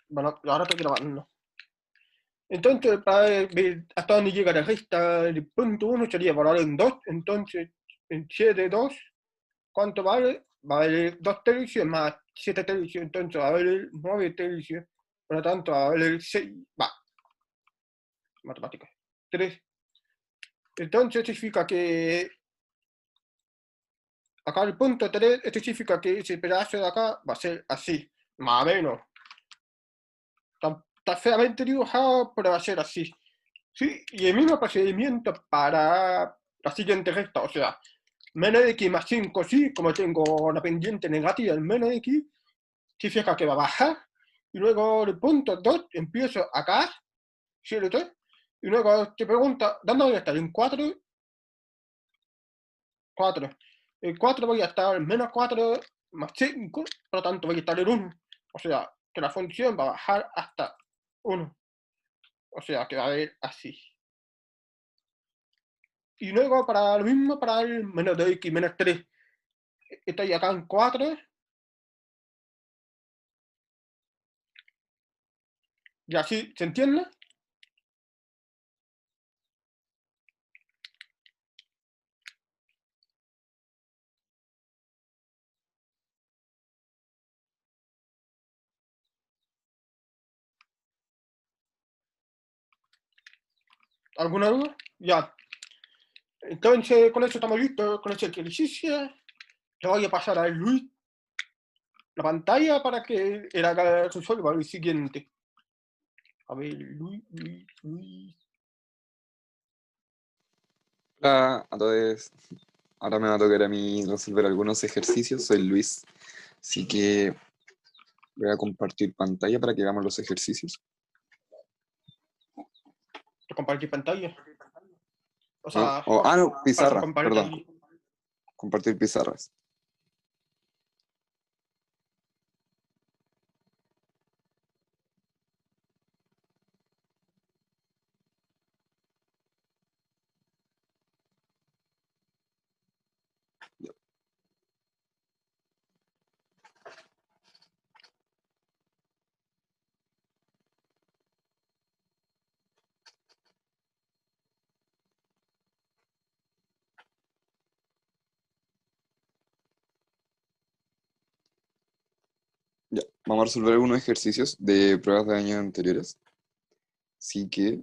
Bueno, ahora estoy grabando. Entonces, para ver hasta dónde llega la resta, el punto 1 sería valorar en 2. Entonces, en 7 2, ¿cuánto vale? Va a valer 2 tercios más 7 tercios. Entonces, va a valer 9 tercios. Por lo tanto, va a valer 6. Va, matemáticas. 3. Entonces, significa que acá el punto 3, esto significa que ese pedazo de acá va a ser así, más o menos. Está feamente dibujado, pero va a ser así. Sí, y el mismo procedimiento para la siguiente recta, o sea, menos de x más 5, sí, como tengo la pendiente negativa en menos de x, significa que va a bajar, y luego el punto 2 empiezo acá, ¿cierto? Y luego te pregunta, ¿dónde voy a estar? En 4, 4. En 4 voy a estar en menos 4 más 5, por lo tanto voy a estar en 1. O sea, que la función va a bajar hasta 1. O sea, que va a haber así. Y luego para lo mismo, para el menos de x menos 3, estoy acá en 4. ¿Y así se entiende? ¿Alguna duda? Ya. Entonces, con eso estamos listos con este ejercicio. Le voy a pasar a Luis la pantalla para que él haga resuelva el siguiente. A ver, Luis. Hola a todos. Ahora me va a tocar a mí resolver algunos ejercicios. Soy Luis, así que voy a compartir pantalla para que hagamos los ejercicios. Te compartí pantalla. O ¿No? sea, No, para pizarra, perdón. compartir. Compartir pizarras. Ya. Ya. Vamos a resolver algunos ejercicios de pruebas de años anteriores. Así que,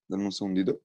denme un segundito.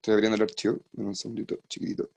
Estoy abriendo el archivo. Denme un segundito, chiquitito.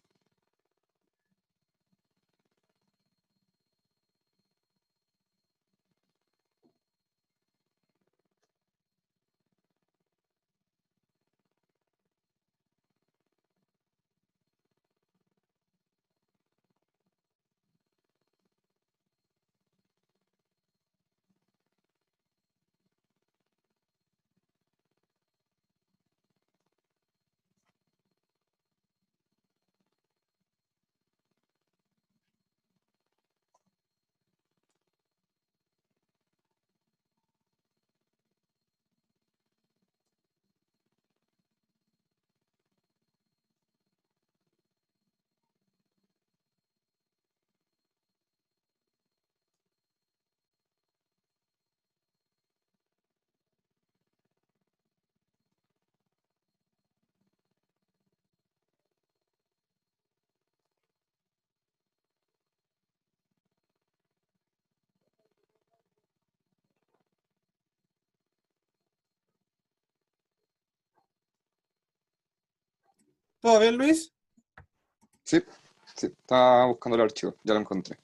¿Todo bien, Luis? Sí, sí, estaba buscando el archivo, ya lo encontré.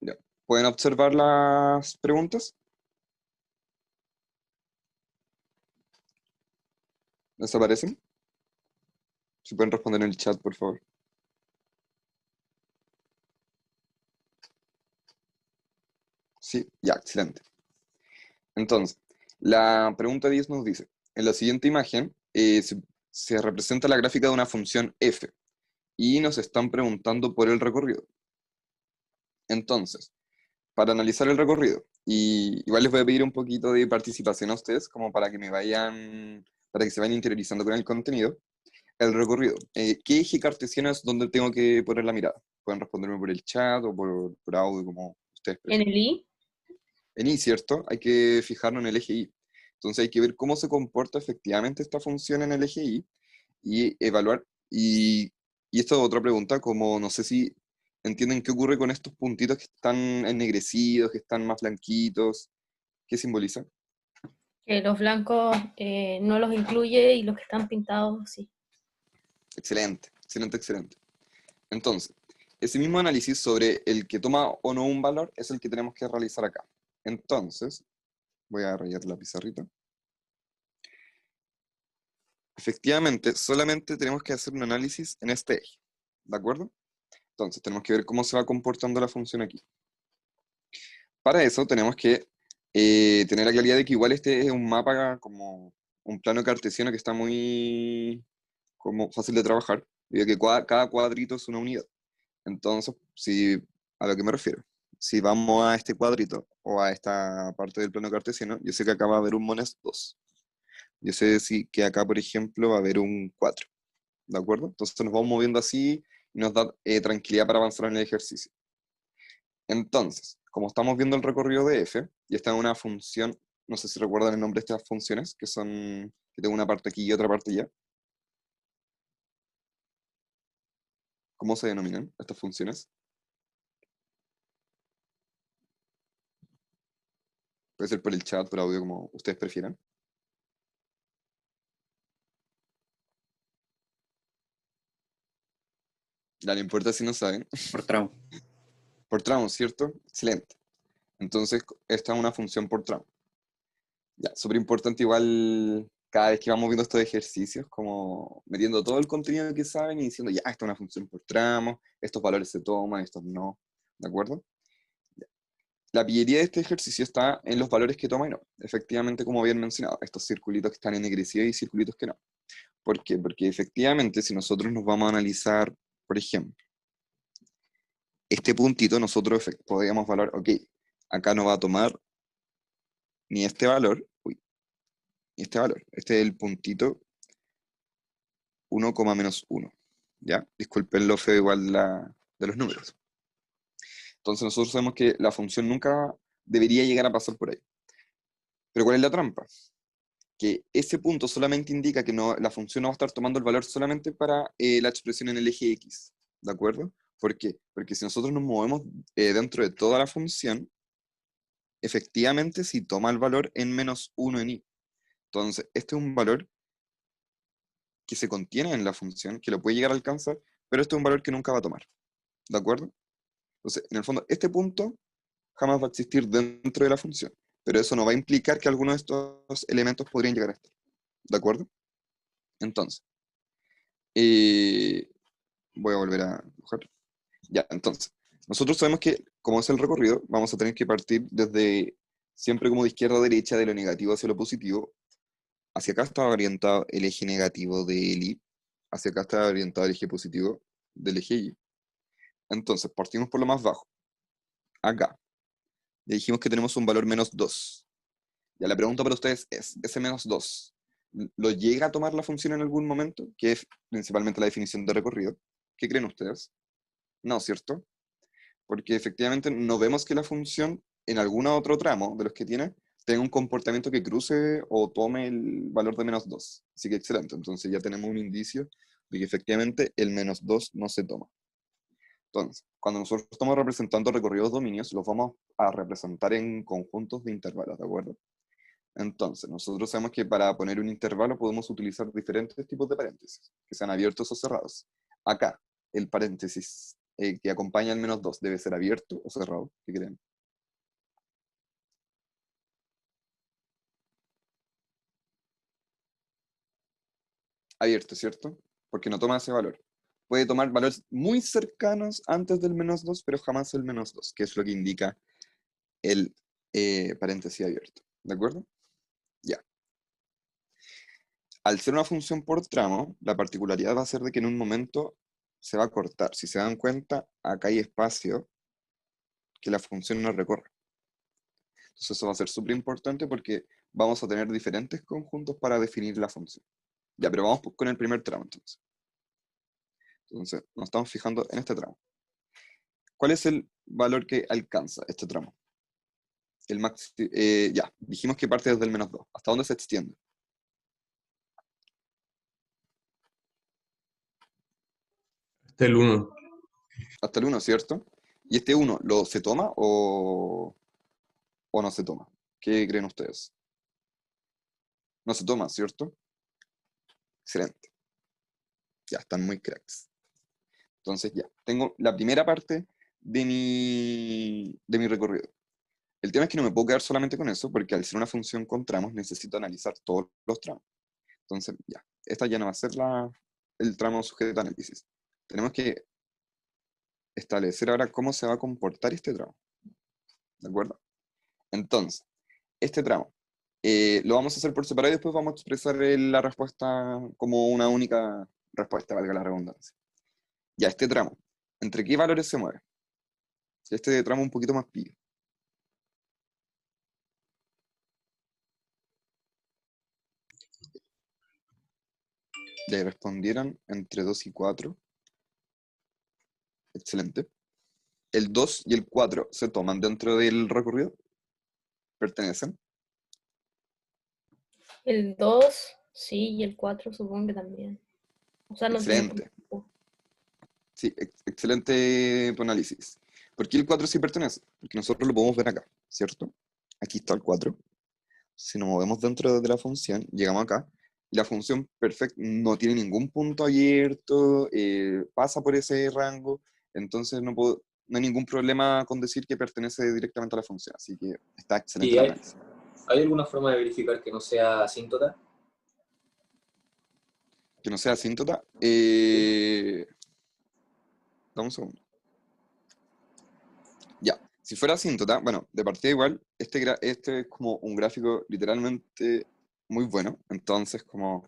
Ya. ¿Pueden observar las preguntas? ¿Desaparecen? Si pueden responder en el chat, por favor. Sí, ya, excelente. Entonces, la pregunta 10 nos dice, en la siguiente imagen se representa la gráfica de una función f y nos están preguntando por el recorrido. Entonces, para analizar el recorrido, y igual les voy a pedir un poquito de participación a ustedes, como para que para que se vayan interiorizando con el contenido. El recorrido. ¿Qué eje cartesiano es donde tengo que poner la mirada? Pueden responderme por el chat o por audio, como ustedes En prefieran. el I, En Y, ¿cierto? Hay que fijarnos en el eje Y. Entonces hay que ver cómo se comporta efectivamente esta función en el eje Y y evaluar. Y esta es otra pregunta, como no sé si entienden qué ocurre con estos puntitos que están ennegrecidos, que están más blanquitos. ¿Qué simboliza? que los blancos no los incluye y los que están pintados sí. Excelente, excelente, excelente. Entonces, ese mismo análisis sobre el que toma o no un valor es el que tenemos que realizar acá. Entonces, voy a rayar la pizarrita. Efectivamente, solamente tenemos que hacer un análisis en este eje, ¿de acuerdo? Entonces, tenemos que ver cómo se va comportando la función aquí. Para eso, tenemos que tener la claridad de que igual este es un mapa como un plano cartesiano que está muy como fácil de trabajar, y de que cada cuadrito es una unidad. Entonces, a lo que me refiero, si vamos a este cuadrito o a esta parte del plano cartesiano, yo sé que acá va a haber un mones 2. Yo sé que acá, por ejemplo, va a haber un 4. ¿De acuerdo? Entonces nos vamos moviendo así y nos da tranquilidad para avanzar en el ejercicio. Entonces, como estamos viendo el recorrido de f, y está en una función, no sé si recuerdan el nombre de estas funciones, que tengo una parte aquí y otra parte allá. ¿Cómo se denominan estas funciones? Puede ser por el chat, por audio, como ustedes prefieran. Ya no importa si no saben. Por tramo. Por tramos, ¿cierto? Excelente. Entonces, esta es una función por tramo. Ya, súper importante igual cada vez que vamos viendo estos ejercicios, como metiendo todo el contenido que saben y diciendo, ya, esta es una función por tramo, estos valores se toman, estos no, ¿de acuerdo? Ya. La pillería de este ejercicio está en los valores que toma y no. Efectivamente, como habían mencionado, estos circulitos que están ennegrecidos y circulitos que no. ¿Por qué? Porque efectivamente, si nosotros nos vamos a analizar, por ejemplo, este puntito, nosotros podríamos valorar, ok, acá no va a tomar ni este valor, uy, ni este valor. Este es el puntito 1, menos 1. ¿Ya? Disculpen lo feo igual de los números. Entonces nosotros sabemos que la función nunca debería llegar a pasar por ahí. Pero ¿cuál es la trampa? Que ese punto solamente indica que la función no va a estar tomando el valor solamente para la expresión en el eje X. ¿De acuerdo? ¿Por qué? Porque si nosotros nos movemos dentro de toda la función, efectivamente si toma el valor en menos 1 en y. Entonces, este es un valor que se contiene en la función, que lo puede llegar a alcanzar, pero este es un valor que nunca va a tomar. ¿De acuerdo? Entonces, en el fondo, este punto jamás va a existir dentro de la función, pero eso no va a implicar que alguno de estos elementos podrían llegar a estar. ¿De acuerdo? Entonces, eh, voy a volver a dibujar. Ya, entonces, nosotros sabemos que, como es el recorrido, vamos a tener que partir desde siempre como de izquierda a derecha, de lo negativo hacia lo positivo. Hacia acá está orientado el eje negativo del Y, hacia acá está orientado el eje positivo del eje Y. Entonces, partimos por lo más bajo, acá. Ya dijimos que tenemos un valor menos 2. Ya la pregunta para ustedes es, ¿ese menos 2 lo llega a tomar la función en algún momento? Que es principalmente la definición de recorrido. ¿Qué creen ustedes? No, ¿cierto? Porque efectivamente no vemos que la función en algún otro tramo de los que tiene tenga un comportamiento que cruce o tome el valor de menos 2. Así que excelente, entonces ya tenemos un indicio de que efectivamente el menos 2 no se toma. Entonces, cuando nosotros estamos representando recorridos dominios, los vamos a representar en conjuntos de intervalos, ¿de acuerdo? Entonces, nosotros sabemos que para poner un intervalo podemos utilizar diferentes tipos de paréntesis, que sean abiertos o cerrados. Acá, el paréntesis que acompaña al menos 2 debe ser abierto o cerrado, ¿qué creen? abierto, ¿cierto? Porque no toma ese valor. Puede tomar valores muy cercanos antes del -2, pero jamás el -2, que es lo que indica el paréntesis abierto. ¿De acuerdo? Ya. Al ser una función por tramo, la particularidad va a ser de que en un momento se va a cortar. Si se dan cuenta, acá hay espacio que la función no recorre. Entonces eso va a ser súper importante porque vamos a tener diferentes conjuntos para definir la función. Ya, pero vamos con el primer tramo entonces. Entonces, nos estamos fijando en este tramo. ¿Cuál es el valor que alcanza este tramo? Ya, dijimos que parte desde el -2. ¿Hasta dónde se extiende? Este es el 1. Hasta el 1, ¿cierto? ¿Y este 1 se toma o no se toma? ¿Qué creen ustedes? No se toma, ¿cierto? Excelente. Ya, están muy cracks. Entonces ya, tengo la primera parte de mi recorrido. El tema es que no me puedo quedar solamente con eso, porque al ser una función con tramos necesito analizar todos los tramos. Entonces ya, esta ya no va a ser el tramo sujeto a análisis. Tenemos que establecer ahora cómo se va a comportar este tramo. ¿De acuerdo? Entonces, este tramo lo vamos a hacer por separado y después vamos a expresar la respuesta como una única respuesta, valga la redundancia. Ya, este tramo, ¿entre qué valores se mueve? Este tramo un poquito más pillo. Ya respondieron entre 2 y 4. Excelente. ¿El 2 y el 4 se toman dentro del recorrido? ¿Pertenecen? El 2 sí, y el 4 supongo que también. O sea, no tiene Excelente. punto. Sí, excelente tu análisis. ¿Por qué el 4 sí pertenece? Porque nosotros lo podemos ver acá, ¿cierto? Aquí está el 4. Si nos movemos dentro de la función, llegamos acá, y la función perfect no tiene ningún punto abierto, pasa por ese rango, entonces no hay ningún problema con decir que pertenece directamente a la función, así que está excelente ¿Y el hay análisis. alguna forma de verificar que no sea asíntota? Que no sea asíntota, Sí. dame un segundo. Ya, si fuera asíntota, bueno, de partida igual, este es como un gráfico literalmente muy bueno, entonces como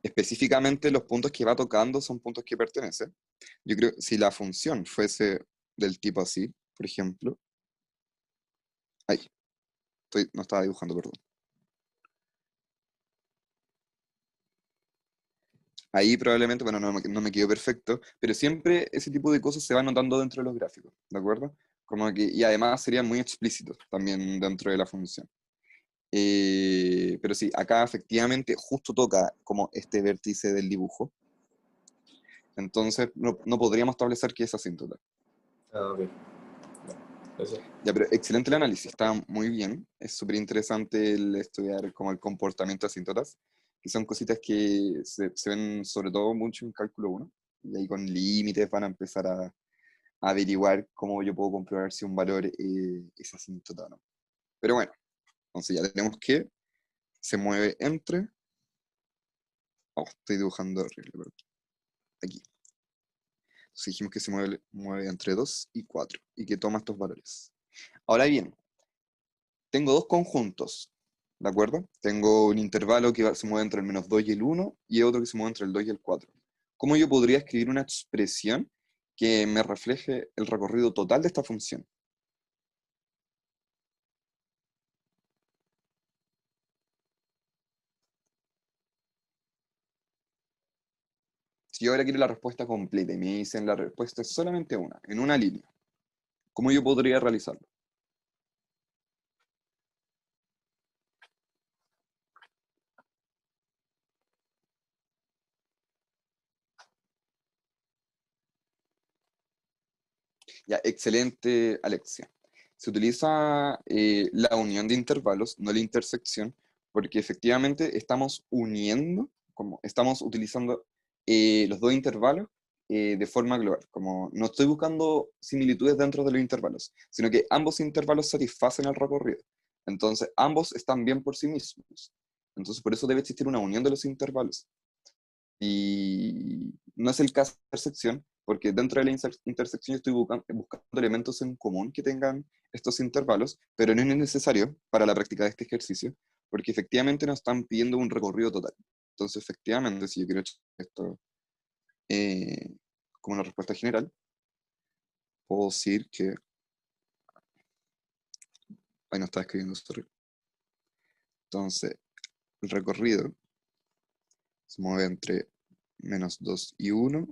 específicamente los puntos que va tocando son puntos que pertenecen. Yo creo que si la función fuese del tipo así, por ejemplo, ahí, no estaba dibujando, perdón. Ahí probablemente, bueno, no me quedó perfecto, pero siempre ese tipo de cosas se van notando dentro de los gráficos, ¿de acuerdo? Como que, y además sería muy explícito también dentro de la función. Pero sí, acá efectivamente justo toca como este vértice del dibujo, entonces no podríamos establecer que es asíntota. Ah, ok. Gracias. Ya, pero excelente el análisis, está muy bien. Es súper interesante el estudiar como el comportamiento de asíntotas, que son cositas que se ven sobre todo mucho en cálculo 1, y ahí con límites van a empezar a averiguar cómo yo puedo comprobar si un valor es asíntota o no. Pero bueno, entonces ya tenemos que se mueve entre... Oh, estoy dibujando horrible, perdón. Aquí. Entonces dijimos que se mueve entre 2 y 4 y que toma estos valores. Ahora bien, tengo dos conjuntos, ¿de acuerdo? Tengo un intervalo que se mueve entre el -2 y el 1 y otro que se mueve entre el 2 y el 4. ¿Cómo yo podría escribir una expresión que me refleje el recorrido total de esta función? Si yo ahora quiero la respuesta completa y me dicen la respuesta es solamente una, en una línea, ¿cómo yo podría realizarlo? Ya, excelente, Alexia. Se utiliza la unión de intervalos, no la intersección, porque efectivamente estamos uniendo, como estamos utilizando los dos intervalos de forma global. Como no estoy buscando similitudes dentro de los intervalos, sino que ambos intervalos satisfacen el recorrido. Entonces, ambos están bien por sí mismos. Entonces, por eso debe existir una unión de los intervalos. y no es el caso de intersección, porque dentro de la intersección yo estoy buscando elementos en común que tengan estos intervalos, pero no es necesario para la práctica de este ejercicio, porque efectivamente nos están pidiendo un recorrido total. Entonces, efectivamente, si yo quiero echar esto como una respuesta general, puedo decir que... Ahí no está escribiendo, sorry. Entonces, el recorrido se mueve entre -2 y 1,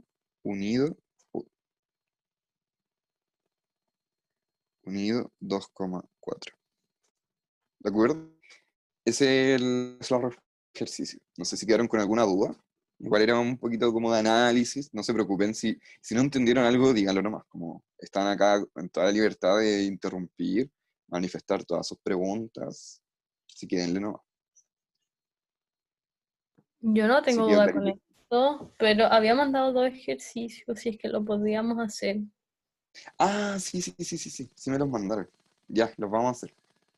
unido 2,4. ¿De acuerdo? Ese es el ejercicio. No sé si quedaron con alguna duda. Igual era un poquito como de análisis. No se preocupen si no entendieron algo, díganlo nomás. Como están acá en toda la libertad de interrumpir, manifestar todas sus preguntas. Si quieren, nomás. Yo no Si tengo quedó duda con clarito. esto, pero había mandado 2 ejercicios, si es que lo podíamos hacer. Ah, sí me los mandaron. Ya, los vamos a hacer.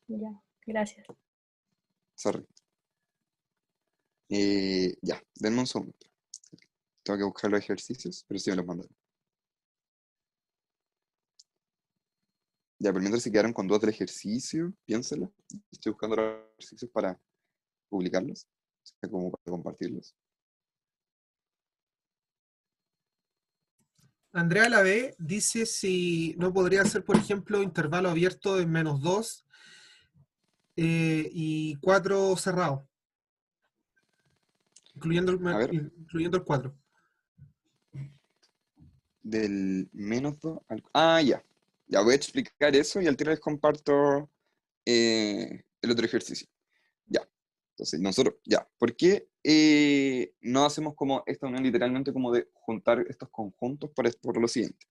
Ya, gracias. Sorry. Ya, denme un segundo. Tengo que buscar los ejercicios, pero sí me los mandaron. Ya, pero mientras se quedaron con dudas del ejercicio, piénselo. Estoy buscando los ejercicios para publicarlos, o sea, como para compartirlos. Andrea Lave dice si no podría ser, por ejemplo, intervalo abierto en -2 y 4 cerrado, incluyendo A ver, incluyendo el 4. del -2 al... Ah, ya. Ya voy a explicar eso y al tiro les comparto el otro ejercicio. Ya. Entonces, nosotros, ya. ¿Por qué no hacemos como esta unión literalmente como de juntar estos conjuntos por lo siguiente?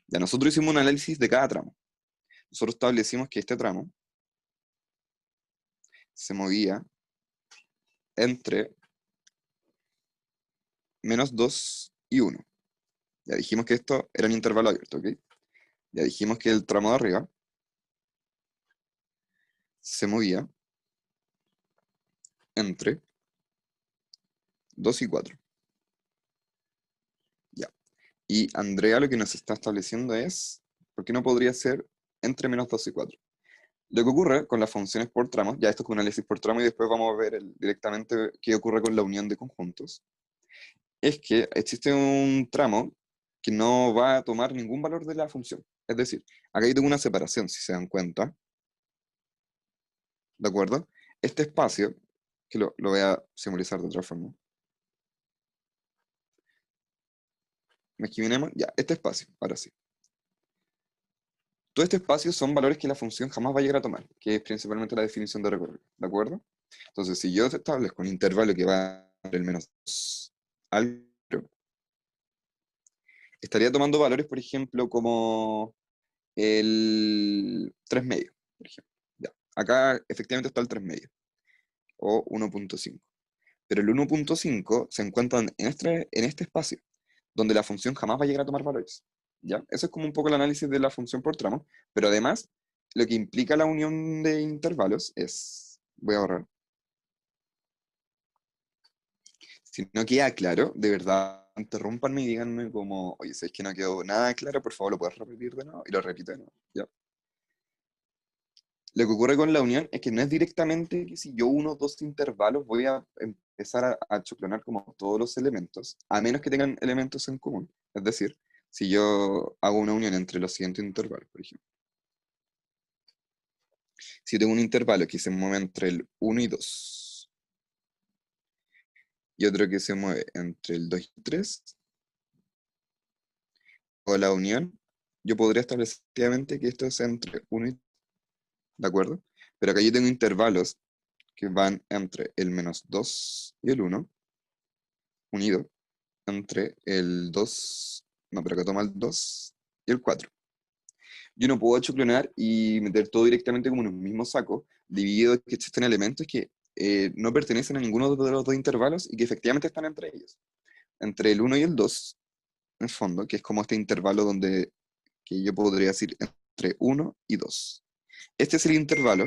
Ya, nosotros hicimos un análisis de cada tramo. Nosotros establecimos que este tramo se movía entre -2 y 1. Ya dijimos que esto era un intervalo abierto, ¿ok? Ya dijimos que el tramo de arriba se movía entre 2 y 4. Ya. Y Andrea lo que nos está estableciendo es, ¿por qué no podría ser entre -2 y 4? Lo que ocurre con las funciones por tramos, ya esto es un análisis por tramo y después vamos a ver directamente qué ocurre con la unión de conjuntos, es que existe un tramo que no va a tomar ningún valor de la función. Es decir, acá yo tengo una separación, si se dan cuenta, ¿de acuerdo? Este espacio, que lo voy a simbolizar de otra forma. Imaginemos, ya, este espacio, ahora sí. Todo este espacio son valores que la función jamás va a llegar a tomar, que es principalmente la definición de recorrido, ¿de acuerdo? Entonces, si yo establezco un intervalo que va entre el -2 al 0, estaría tomando valores, por ejemplo, como el 3 medio, por ejemplo. Ya. Acá efectivamente está el 3 medio, o 1,5. Pero el 1,5 se encuentra en este espacio, donde la función jamás va a llegar a tomar valores. ¿Ya? Eso es como un poco el análisis de la función por tramo, pero además, lo que implica la unión de intervalos es, voy a borrar, si no queda claro, de verdad, interrúmpanme y díganme como, oye, si es que no quedó nada claro, por favor, lo puedes repetir de nuevo, y lo repito de nuevo, ¿ya? Lo que ocurre con la unión es que no es directamente que si yo uno o dos intervalos voy a empezar a choclonar como todos los elementos, a menos que tengan elementos en común. Es decir, si yo hago una unión entre los siguientes intervalos, por ejemplo. Si yo tengo un intervalo que se mueve entre el 1 y 2, y otro que se mueve entre el 2 y 3, o la unión, yo podría establecer efectivamente que esto es entre 1 y 3, ¿de acuerdo? Pero acá yo tengo intervalos que van entre el -2 y el 1, unido entre el 2, no, pero acá toma el 2 y el 4. Yo no puedo choclonar y meter todo directamente como en un mismo saco, dividido que existen elementos que no pertenecen a ninguno de los dos intervalos y que efectivamente están entre ellos. Entre el 1 y el 2, en el fondo, que es como este intervalo donde que yo podría decir entre 1 y 2. Este es el intervalo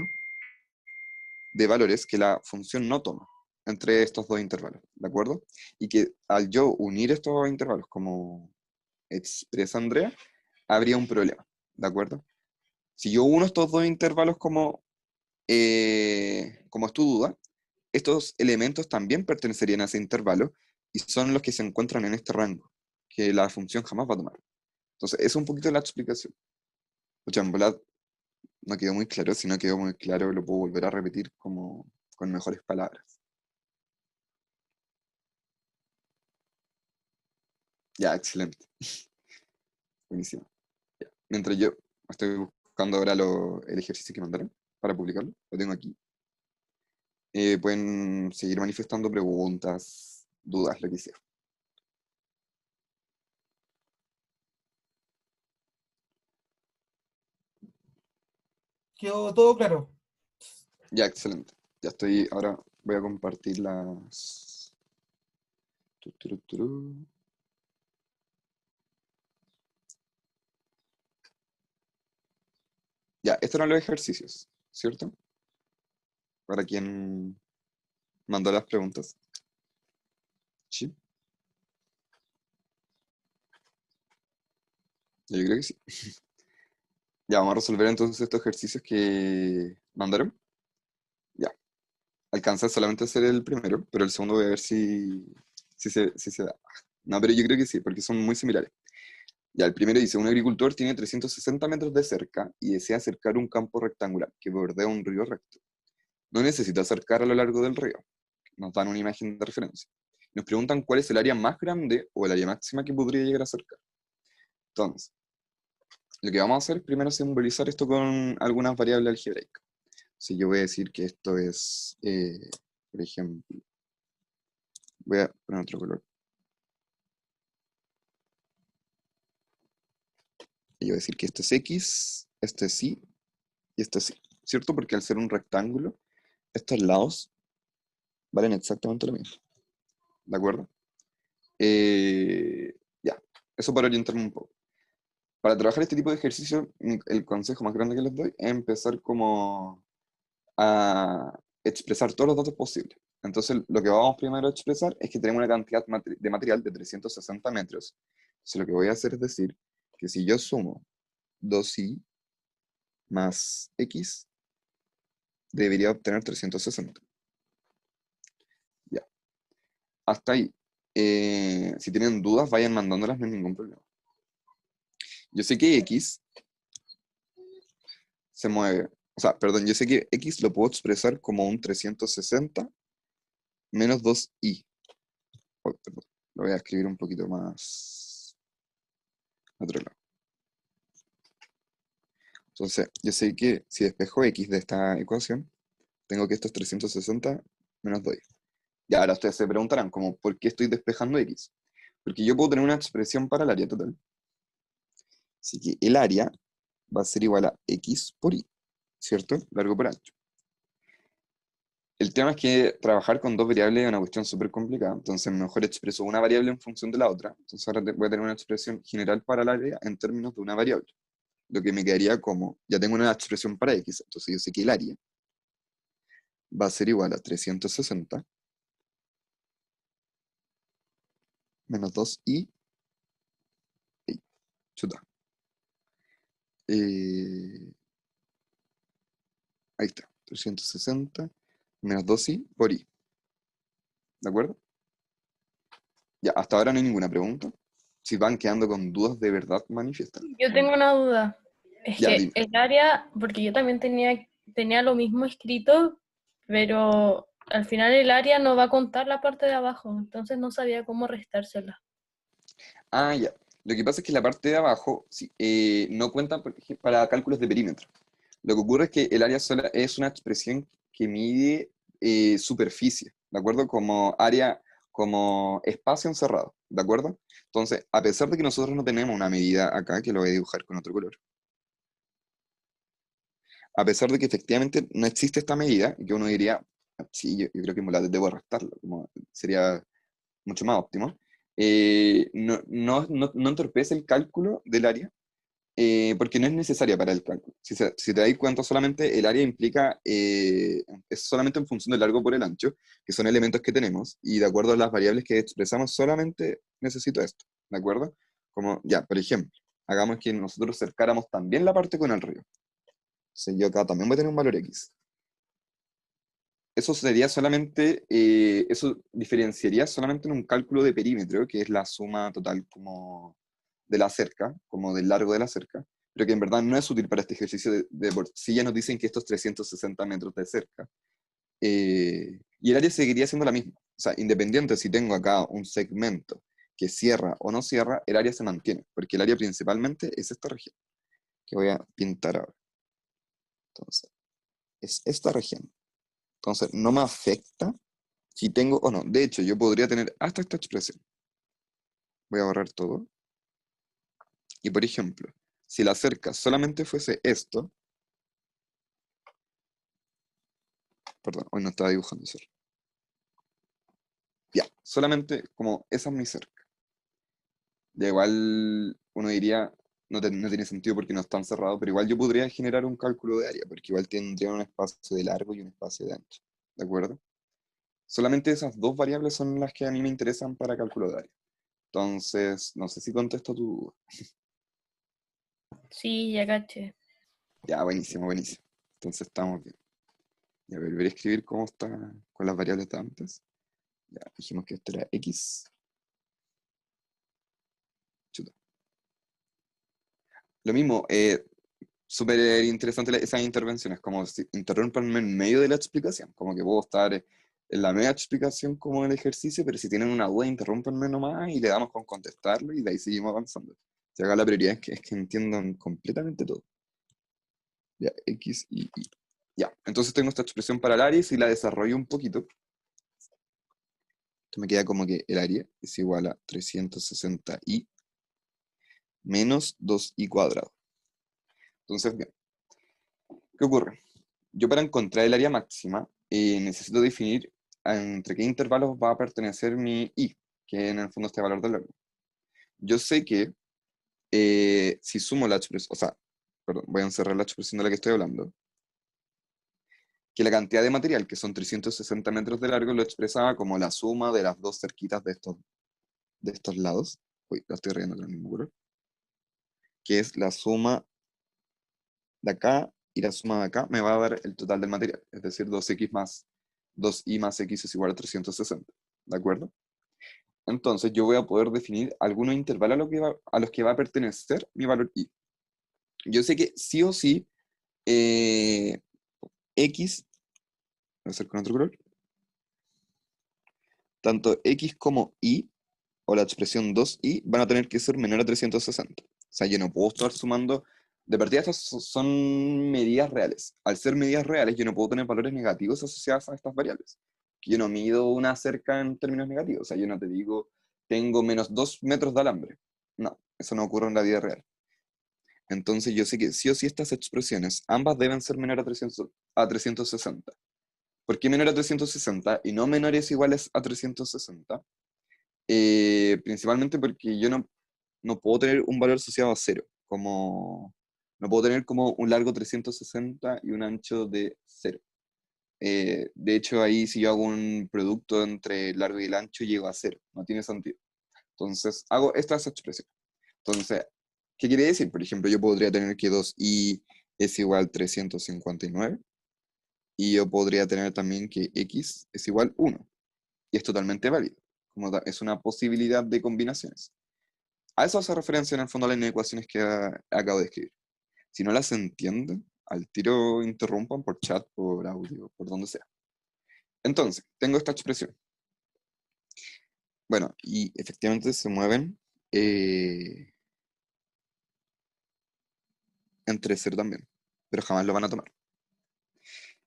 de valores que la función no toma, entre estos dos intervalos, ¿de acuerdo? Y que al yo unir estos intervalos como expresa Andrea, habría un problema, ¿de acuerdo? Si yo uno estos dos intervalos como es tu duda, estos elementos también pertenecerían a ese intervalo y son los que se encuentran en este rango, que la función jamás va a tomar. Entonces, esa es un poquito la explicación. Pucha, en verdad no quedó muy claro, si no quedó muy claro lo puedo volver a repetir como con mejores palabras. Ya, excelente. Buenísimo. Ya. Mientras yo estoy buscando ahora el ejercicio que mandaron para publicarlo, lo tengo aquí. Pueden seguir manifestando preguntas, dudas, lo que sea. Quedó todo claro. Ya, excelente. Ya estoy, ahora voy a compartir las... Tururú. Ya, estos eran los ejercicios, ¿cierto? Para quien mandó las preguntas. Sí, yo creo que sí. Ya, vamos a resolver entonces estos ejercicios que mandaron. Ya, alcancé solamente a hacer el primero, pero el segundo voy a ver si se da. No, pero yo creo que sí, porque son muy similares. Ya, el primero dice, un agricultor tiene 360 metros de cerca y desea acercar un campo rectangular que bordea un río recto. No necesita acercar a lo largo del río. Nos dan una imagen de referencia. Nos preguntan cuál es el área más grande o el área máxima que podría llegar a acercar. Entonces, lo que vamos a hacer es primero simbolizar esto con algunas variables algebraicas. Si yo voy a decir que esto es, por ejemplo, voy a poner otro color. Y yo voy a decir que esto es X, esto es Y y esto es Y. ¿Cierto? Porque al ser un rectángulo, estos lados valen exactamente lo mismo. ¿De acuerdo? Ya, eso para orientarme un poco. Para trabajar este tipo de ejercicio, el consejo más grande que les doy es empezar como a expresar todos los datos posibles. Entonces, lo que vamos primero a expresar es que tenemos una cantidad de material de 360 metros. Entonces, lo que voy a hacer es decir que si yo sumo 2y más x, debería obtener 360. Ya, hasta ahí. Si tienen dudas, vayan mandándolas, no hay ningún problema. Yo sé que x se mueve, o sea, perdón, yo sé que x lo puedo expresar como un 360 menos 2y. Oh, perdón, lo voy a escribir un poquito más a otro lado. Entonces, yo sé que si despejo x de esta ecuación, tengo que esto es 360 menos 2y. Y ahora ustedes se preguntarán, como, ¿por qué estoy despejando x? Porque yo puedo tener una expresión para el área total. Así que el área va a ser igual a x por y, ¿cierto? Largo por ancho. El tema es que trabajar con dos variables es una cuestión súper complicada, entonces mejor expreso una variable en función de la otra. Entonces ahora voy a tener una expresión general para el área en términos de una variable. Lo que me quedaría como, ya tengo una expresión para x, entonces yo sé que el área va a ser igual a 360 menos 2y, chuta. Ahí está, 360 menos 2y por y. ¿De acuerdo? Ya, hasta ahora no hay ninguna pregunta. Si van quedando con dudas de verdad, manifiestan. Yo tengo una duda. Es Ya, que dime. el área, porque yo también tenía lo mismo escrito, pero al final el área no va a contar la parte de abajo, entonces no sabía cómo restársela. Ah, ya. Lo que pasa es que la parte de abajo sí, no cuenta para cálculos de perímetro. Lo que ocurre es que el área sola es una expresión que mide superficie, ¿de acuerdo? Como área, como espacio encerrado, ¿de acuerdo? Entonces, a pesar de que nosotros no tenemos una medida acá, que lo voy a dibujar con otro color, a pesar de que efectivamente no existe esta medida, que uno diría, sí, yo creo que me la debo restarlo, como sería mucho más óptimo, no entorpece el cálculo del área, porque no es necesaria para el cálculo. Si te das cuenta, solamente el área implica, es solamente en función del largo por el ancho, que son elementos que tenemos, y de acuerdo a las variables que expresamos, solamente necesito esto, ¿de acuerdo? Como, ya, por ejemplo, hagamos que nosotros cercáramos también la parte con el río. Entonces yo acá también voy a tener un valor X. Eso sería solamente, eso diferenciaría solamente en un cálculo de perímetro, que es la suma total como de la cerca, como del largo de la cerca, pero que en verdad no es útil para este ejercicio si ya nos dicen que estos 360 metros de cerca, y el área seguiría siendo la misma. O sea, independiente si tengo acá un segmento que cierra o no cierra, el área se mantiene, porque el área principalmente es esta región, que voy a pintar ahora. Entonces, es esta región. Entonces, no me afecta si tengo o no. De hecho, yo podría tener hasta esta expresión. Voy a borrar todo. Y por ejemplo, si la cerca solamente fuese esto, perdón, hoy no estaba dibujando eso. Ya, solamente como esa es mi cerca. Ya igual uno diría, no tiene sentido porque no es tan cerrado, pero igual yo podría generar un cálculo de área, porque igual tendría un espacio de largo y un espacio de ancho. ¿De acuerdo? Solamente esas dos variables son las que a mí me interesan para cálculo de área. Entonces, no sé si contesto tu duda. Sí, ya caché. Ya, buenísimo, buenísimo. Entonces estamos bien. Ya, volver a escribir cómo está con las variables de antes. Ya, dijimos que esto era X. Chuta. Lo mismo, súper interesante esas intervenciones, como si interrumpanme en medio de la explicación, como que puedo estar en la media explicación como en el ejercicio, pero si tienen una duda, interrúmpanme nomás y le damos con contestarlo y de ahí seguimos avanzando. Si acá la prioridad es que entiendan completamente todo. Ya, X y Y. Ya, entonces tengo esta expresión para el área y si la desarrollo un poquito, esto me queda como que el área es igual a 360i menos 2i cuadrado. Entonces, bien, ¿qué ocurre? Yo para encontrar el área máxima necesito definir entre qué intervalos va a pertenecer mi i, que en el fondo es este valor del largo. Yo sé que si sumo la expresión, o sea, perdón, voy a encerrar la expresión de la que estoy hablando, que la cantidad de material, que son 360 metros de largo, lo expresaba como la suma de las dos cerquitas de estos lados. Uy, la estoy riendo con el mismo color. Que es la suma de acá y la suma de acá me va a dar el total del material, es decir, 2x más 2i más x es igual a 360, ¿de acuerdo? Entonces yo voy a poder definir algunos intervalos a los que va a pertenecer mi valor i. Yo sé que sí o sí x, voy a hacer con otro color, tanto x como y, o la expresión 2y, van a tener que ser menor a 360. O sea, yo no puedo estar sumando, de partida estas son medidas reales. Al ser medidas reales, yo no puedo tener valores negativos asociados a estas variables. Yo no mido una cerca en términos negativos. O sea, yo no te digo, tengo menos 2 metros de alambre. No, eso no ocurre en la vida real. Entonces yo sé que sí o sí estas expresiones, ambas deben ser menor a 360. ¿Por qué menor a 360 y no menores iguales a 360? Principalmente porque yo no puedo tener un valor asociado a cero, como no puedo tener como un largo 360 y un ancho de cero. De hecho, ahí si yo hago un producto entre el largo y el ancho, llego a cero, no tiene sentido. Entonces, hago estas expresiones. Entonces, ¿qué quiere decir? Por ejemplo, yo podría tener que 2i es igual a 359, y yo podría tener también que x es igual a 1, y es totalmente válido, es una posibilidad de combinaciones. A eso hace referencia en el fondo las ecuaciones que acabo de escribir. Si no las entienden, al tiro interrumpan por chat, por audio, por donde sea. Entonces, tengo esta expresión. Bueno, y efectivamente se mueven entre 0 también, pero jamás lo van a tomar.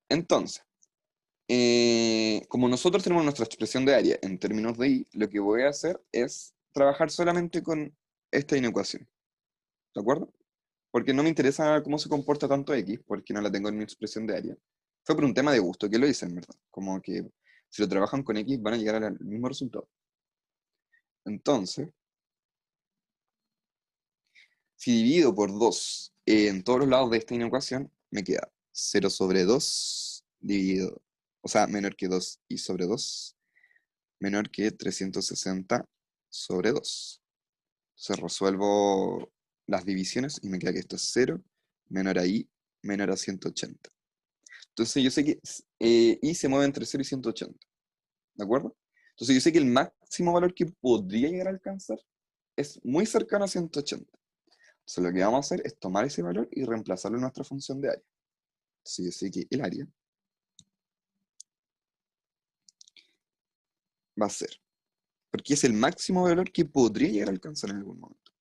Entonces, como nosotros tenemos nuestra expresión de área en términos de i, lo que voy a hacer es trabajar solamente con esta inecuación. ¿De acuerdo? Porque no me interesa cómo se comporta tanto x, porque no la tengo en mi expresión de área. Fue por un tema de gusto que lo hice, en verdad. Como que si lo trabajan con x van a llegar al mismo resultado. Entonces, Si divido por 2 en todos los lados de esta inecuación, me queda 0 sobre 2 dividido, o sea, menor que 2 y sobre 2, menor que 360 sobre 2. Entonces resuelvo las divisiones y me queda que esto es 0, menor a i, menor a 180. Entonces yo sé que i se mueve entre 0 y 180, ¿de acuerdo? Entonces yo sé que el máximo valor que podría llegar a alcanzar es muy cercano a 180. Entonces lo que vamos a hacer es tomar ese valor y reemplazarlo en nuestra función de área. Entonces yo sé que el área va a ser, porque es el máximo valor que podría llegar a alcanzar en algún momento,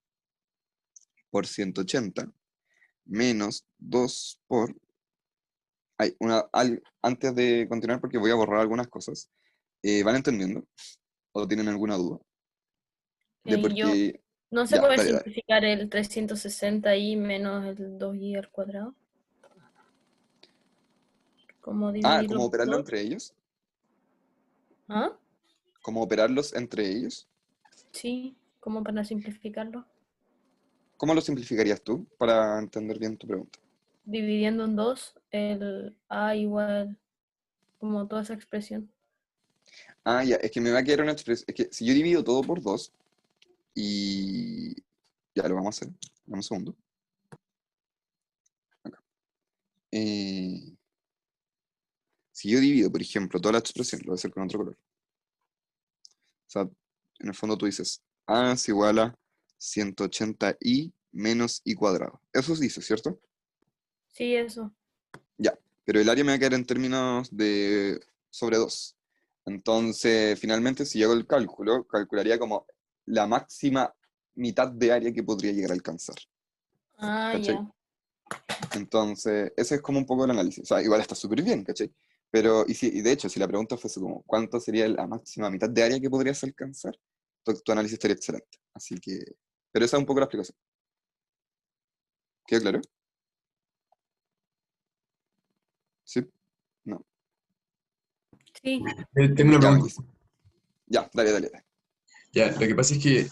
por 180 menos 2 por... antes de continuar, porque voy a borrar algunas cosas, ¿van entendiendo? ¿O tienen alguna duda? Ya, Yo porque... no se Ya, puede dale, dale. simplificar el 360i menos el 2i al cuadrado. ¿Cómo dividirlo ¿Cómo por operarlo 2? entre ellos? ¿Ah? ¿Cómo operarlos entre ellos? Sí, ¿cómo para simplificarlo? ¿Cómo lo simplificarías tú para entender bien tu pregunta? Dividiendo en 2, el a igual, como toda esa expresión. Ya, es que me va a quedar una expresión. Es que si yo divido todo por 2 y... Ya lo vamos a hacer. Dame un segundo. Acá. Si yo divido, por ejemplo, toda la expresión, lo voy a hacer con otro color. O sea, en el fondo tú dices a es igual a 180i menos i cuadrado. Eso se dice, ¿cierto? Sí, eso. Ya, pero el área me va a quedar en términos de sobre 2. Entonces, finalmente, si yo hago el cálculo, calcularía como la máxima mitad de área que podría llegar a alcanzar. Ah, ¿Cachai? ya. Entonces, ese es como un poco el análisis. O sea, igual está súper bien, ¿cachai? Pero, y de hecho, si la pregunta fuese como, ¿cuánto sería la máxima mitad de área que podrías alcanzar? Tu análisis estaría excelente. Así que, pero esa es un poco la explicación. ¿Queda claro? ¿Sí? No. Sí, Tengo una Ya, pregunta. buenísimo. Ya, dale, dale, dale. Ya, lo que pasa es que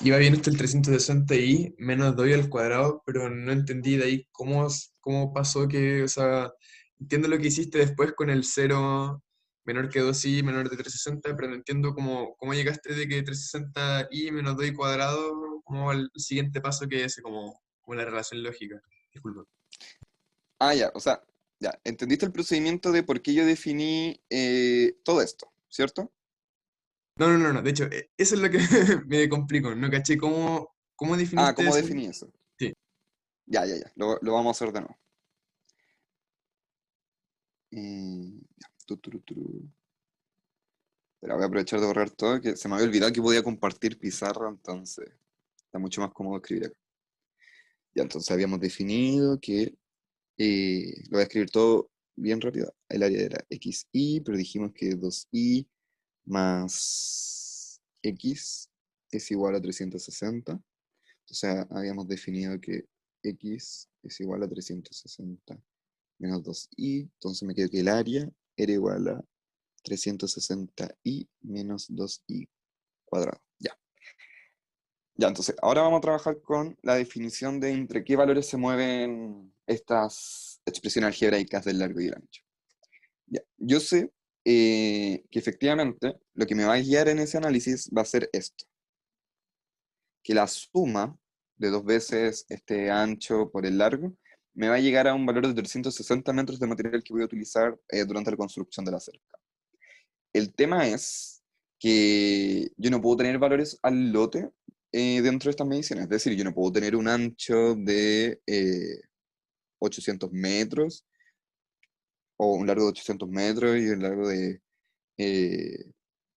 iba bien hasta el 360i menos 2i al cuadrado, pero no entendí de ahí cómo pasó que, o sea, entiendo lo que hiciste después con el 0 menor que 2i menor de 360, pero no entiendo cómo llegaste de que 360i menos 2i cuadrado, como al siguiente paso que es ese, como la relación lógica. Disculpa. Ya, o sea, ya, entendiste el procedimiento de por qué yo definí todo esto, ¿cierto? No, de hecho, eso es lo que me complico, no caché cómo definiste ¿Cómo eso. definí eso? Sí. Ya, lo vamos a hacer de nuevo. Ya, Pero voy a aprovechar de borrar todo, que se me había olvidado que podía compartir pizarra, entonces está mucho más cómodo escribir acá. Ya, entonces habíamos definido que, lo voy a escribir todo bien rápido, el área era xi, pero dijimos que 2i más x es igual a 360. Entonces habíamos definido que x es igual a 360 menos 2i, entonces me quedó que el área era igual a 360i menos 2i cuadrado. Ya. Ya, entonces, ahora vamos a trabajar con la definición de entre qué valores se mueven estas expresiones algebraicas del largo y el ancho. Ya. Yo sé que efectivamente lo que me va a guiar en ese análisis va a ser esto, que la suma de 2 veces este ancho por el largo me va a llegar a un valor de 360 metros de material que voy a utilizar durante la construcción de la cerca. El tema es que yo no puedo tener valores al lote dentro de estas mediciones. Es decir, yo no puedo tener un ancho de 800 metros o un largo de 800 metros y un largo de eh,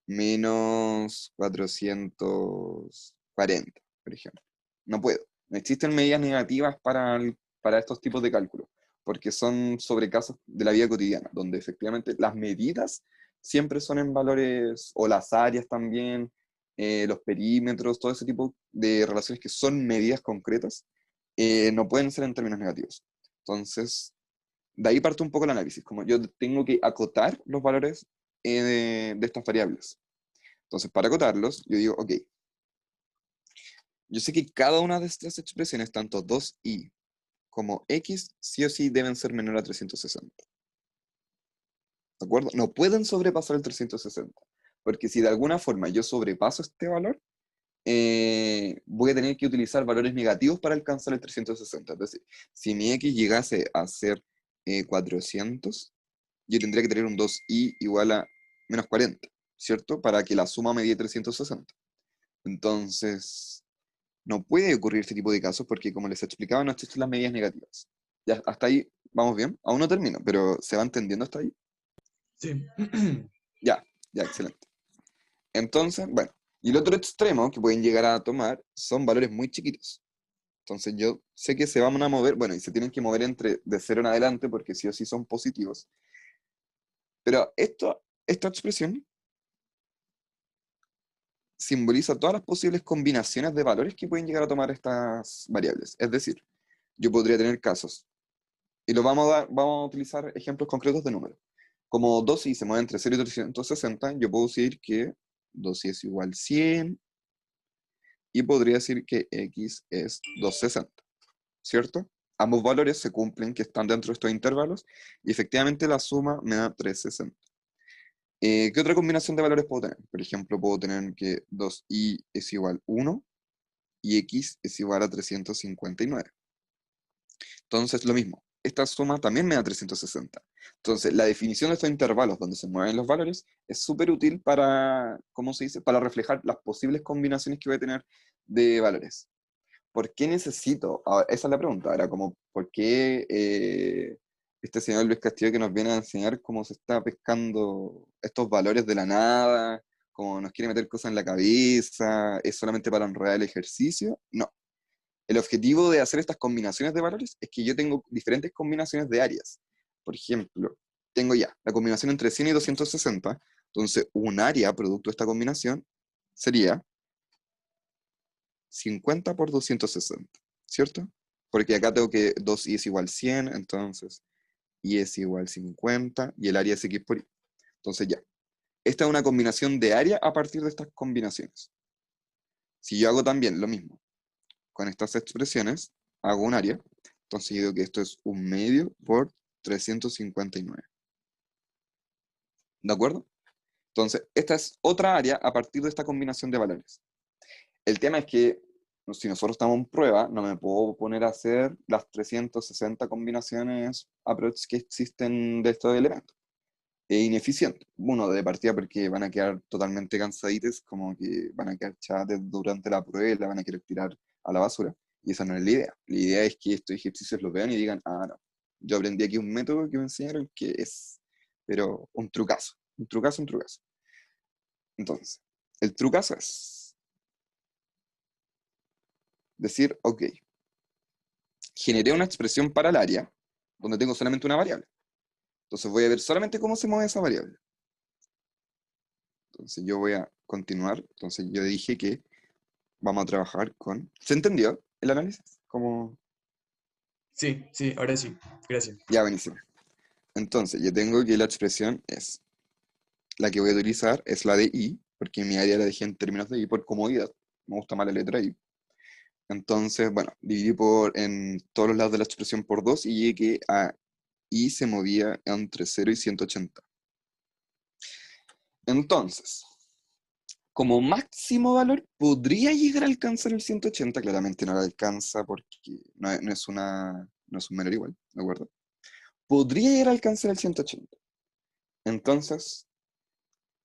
menos 440, por ejemplo. No puedo. No existen medidas negativas para estos tipos de cálculos, porque son sobre casos de la vida cotidiana, donde efectivamente las medidas siempre son en valores, o las áreas también, los perímetros, todo ese tipo de relaciones que son medidas concretas, no pueden ser en términos negativos. Entonces, de ahí parte un poco el análisis, como yo tengo que acotar los valores de estas variables. Entonces, para acotarlos, yo digo, ok, yo sé que cada una de estas expresiones, tanto 2i como x, sí o sí deben ser menor a 360. ¿De acuerdo? No pueden sobrepasar el 360. Porque si de alguna forma yo sobrepaso este valor, voy a tener que utilizar valores negativos para alcanzar el 360. Es decir, si mi x llegase a ser 400, yo tendría que tener un 2i igual a menos 40, ¿cierto? Para que la suma me dé 360. Entonces, no puede ocurrir este tipo de casos porque, como les explicaba, no existen las medidas negativas. Ya, hasta ahí vamos bien. Aún no termino, pero ¿se va entendiendo hasta ahí? Sí. Ya, ya, excelente. Entonces, bueno, y el otro extremo que pueden llegar a tomar son valores muy chiquitos. Entonces yo sé que se van a mover, bueno, y se tienen que mover entre de 0 en adelante porque sí o sí son positivos. Pero esta expresión simboliza todas las posibles combinaciones de valores que pueden llegar a tomar estas variables. Es decir, yo podría tener casos, y vamos a utilizar ejemplos concretos de números. Como 2i se mueve entre 0 y 360, yo puedo decir que 2i es igual a 100, y podría decir que x es 260, ¿cierto? Ambos valores se cumplen que están dentro de estos intervalos, y efectivamente la suma me da 360. ¿Qué otra combinación de valores puedo tener? Por ejemplo, puedo tener que 2i es igual a 1 y x es igual a 359. Entonces, lo mismo, esta suma también me da 360. Entonces, la definición de estos intervalos donde se mueven los valores es súper útil para, ¿cómo se dice? Para reflejar las posibles combinaciones que voy a tener de valores. ¿Por qué necesito? Ahora, esa es la pregunta. Era como, ¿por qué este señor Luis Castillo que nos viene a enseñar cómo se está pescando estos valores de la nada, cómo nos quiere meter cosas en la cabeza, es solamente para enredar el ejercicio? No. El objetivo de hacer estas combinaciones de valores es que yo tengo diferentes combinaciones de áreas. Por ejemplo, tengo ya la combinación entre 100 y 260, entonces un área producto de esta combinación sería 50 por 260, ¿cierto? Porque acá tengo que 2i es igual a 100, entonces i es igual a 50 y el área es x por y. Entonces ya, esta es una combinación de área a partir de estas combinaciones. Si yo hago también lo mismo con estas expresiones, hago un área, entonces yo digo que esto es 1/2 por 359. ¿De acuerdo? Entonces, esta es otra área a partir de esta combinación de valores. El tema es que si nosotros estamos en prueba, no me puedo poner a hacer las 360 combinaciones aprox que existen de estos elementos. Es ineficiente. Uno, de partida porque van a quedar totalmente cansaditos, como que van a quedar chates durante la prueba y la van a querer tirar a la basura. Y esa no es la idea. La idea es que estos ejercicios los vean y digan, ah, no, yo aprendí aquí un método que me enseñaron que es, pero un trucazo. Un trucazo, un trucazo. Entonces, el trucazo es decir, ok, generé una expresión para el área donde tengo solamente una variable. Entonces voy a ver solamente cómo se mueve esa variable. Entonces yo voy a continuar. Entonces yo dije que vamos a trabajar con... ¿Se entendió el análisis? Como... Sí, sí, ahora sí. Gracias. Ya, buenísimo. Entonces yo tengo que la expresión es... La que voy a utilizar es la de i, porque mi área la dejé en términos de i por comodidad. Me gusta más la letra i. Entonces, bueno, dividí en todos los lados de la expresión por 2 y llegué a i se movía entre 0 y 180. Entonces, como máximo valor, podría llegar a alcanzar el 180. Claramente no lo alcanza porque no es un menor igual, ¿de acuerdo? Podría llegar a alcanzar el 180. Entonces,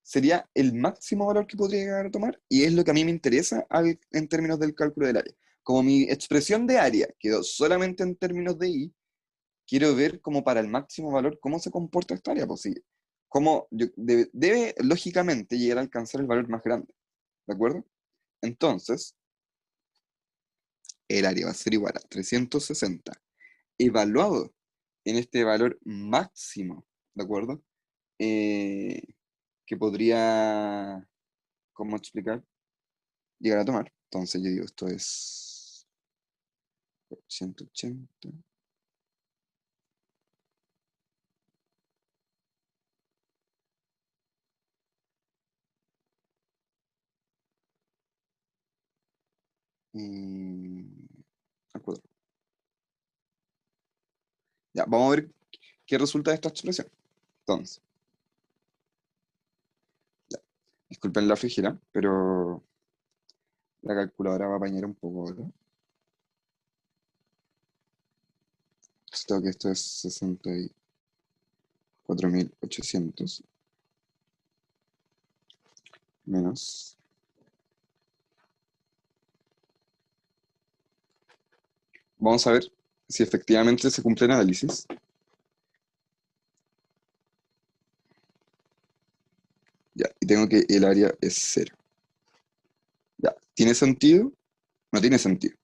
sería el máximo valor que podría llegar a tomar y es lo que a mí me interesa en términos del cálculo del área. Como mi expresión de área quedó solamente en términos de i, quiero ver como para el máximo valor cómo se comporta esta área. Pues sí, debe lógicamente llegar a alcanzar el valor más grande, ¿de acuerdo? Entonces, el área va a ser igual a 360 evaluado en este valor máximo, ¿de acuerdo? Eh, que podría, ¿cómo explicar? Llegar a tomar. Entonces yo digo, esto es 180. al cuadrado. Ya, vamos a ver qué resulta de esta expresión. Entonces, ya, disculpen la fijera, pero la calculadora va a apañar un poco ahora. Esto que esto es 64.800 menos. Vamos a ver si efectivamente se cumple el análisis. Ya, y tengo que el área es 0. Ya, ¿tiene sentido? No tiene sentido.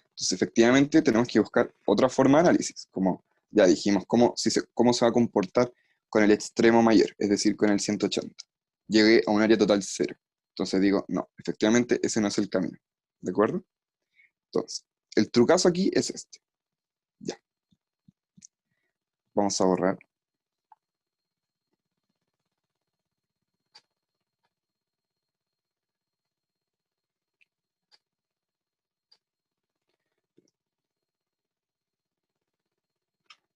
Entonces, efectivamente, tenemos que buscar otra forma de análisis, como ya dijimos, cómo se va a comportar con el extremo mayor, es decir, con el 180. Llegué a un área total 0. Entonces digo, no, efectivamente, ese no es el camino. ¿De acuerdo? Entonces, el trucazo aquí es este. Ya. Vamos a borrar.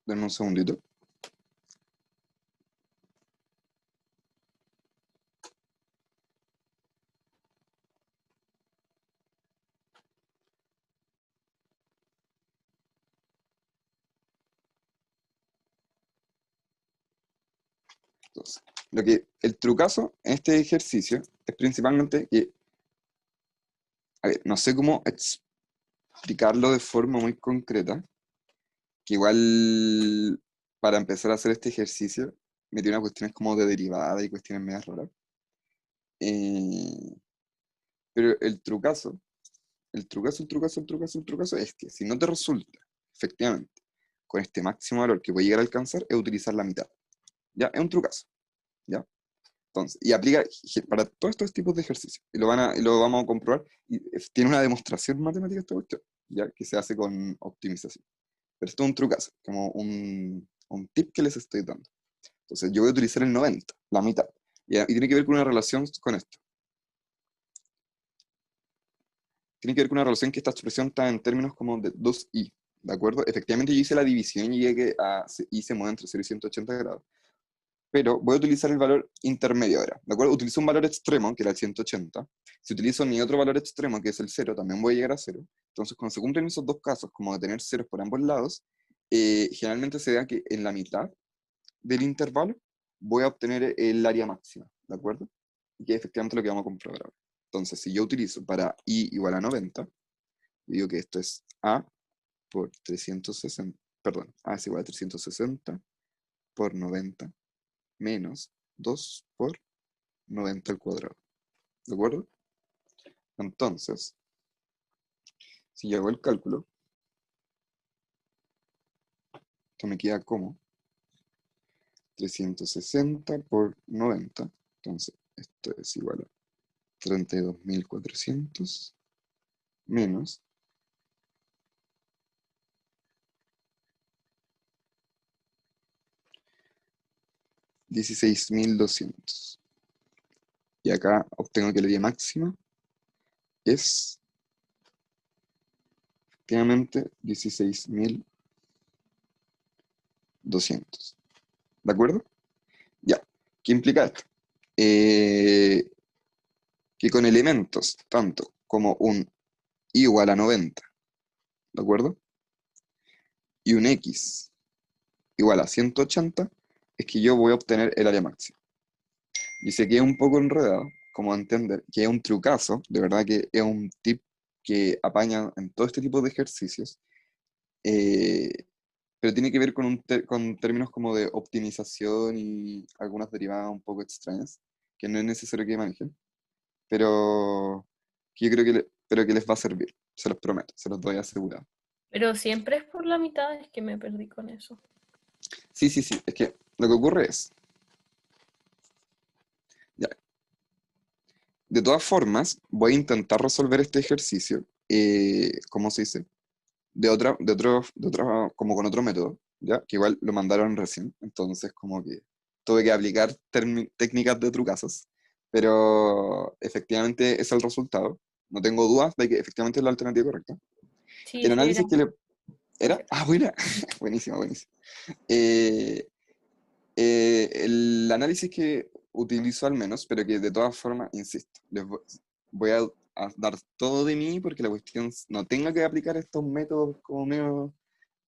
Denme un segundito. Entonces, el trucazo en este ejercicio es principalmente que, a ver, no sé cómo explicarlo de forma muy concreta, que igual para empezar a hacer este ejercicio me dio unas cuestiones como de derivada y cuestiones medias raras. Pero el trucazo es que si no te resulta, efectivamente, con este máximo valor que voy a llegar a alcanzar, es utilizar la mitad. ¿Ya? Es un trucazo. ¿Ya? Entonces, y aplica para todos estos tipos de ejercicios. Y lo vamos a comprobar. Y tiene una demostración matemática esta cuestión, ¿ya? Que se hace con optimización. Pero esto es un trucazo, como un tip que les estoy dando. Entonces, yo voy a utilizar el 90, la mitad. Y tiene que ver con una relación con esto. Tiene que ver con una relación que esta expresión está en términos como de 2i, ¿de acuerdo? Efectivamente yo hice la división y llegué a i se mueve entre 0 y 180 grados, pero voy a utilizar el valor intermedio ahora, ¿de acuerdo? Utilizo un valor extremo, que era el 180, si utilizo mi otro valor extremo, que es el 0, también voy a llegar a 0, entonces cuando se cumplen esos dos casos, como de tener ceros por ambos lados, generalmente se da que en la mitad del intervalo voy a obtener el área máxima, ¿de acuerdo? Y que es efectivamente lo que vamos a comprobar ahora. Entonces, si yo utilizo para i igual a 90, digo que esto es a por 360, perdón, a es igual a 360 por 90 menos 2 por 90 al cuadrado. ¿De acuerdo? Entonces, si yo hago el cálculo, esto me queda como 360 por 90. Entonces, esto es igual a 32.400 menos 16.200. Y acá obtengo que la área máxima es efectivamente 16.200. ¿De acuerdo? Ya. ¿Qué implica esto? Que con elementos tanto como un igual a 90, ¿de acuerdo? Y un x igual a 180, es que yo voy a obtener el área máxima. Y sé que es un poco enredado, como entender que es un trucazo, de verdad que es un tip que apaña en todo este tipo de ejercicios, pero tiene que ver con términos como de optimización y algunas derivadas un poco extrañas, que no es necesario que manejen, pero que yo creo pero que les va a servir, se los prometo, se los doy asegurado. Pero siempre es por la mitad, es que me perdí con eso. Sí, es que lo que ocurre es, ya, de todas formas, voy a intentar resolver este ejercicio, ¿cómo se dice? Como con otro método, ¿ya? Que igual lo mandaron recién, entonces como que tuve que aplicar técnicas de trucazos, pero efectivamente es el resultado, no tengo dudas de que efectivamente es la alternativa correcta. Sí, El sí, análisis que le... ¿Era? Sí. Ah, buena. Buenísima, buenísima. El análisis que utilizo al menos, pero que de todas formas, insisto, voy a dar todo de mí porque la cuestión no tenga que aplicar estos métodos como medio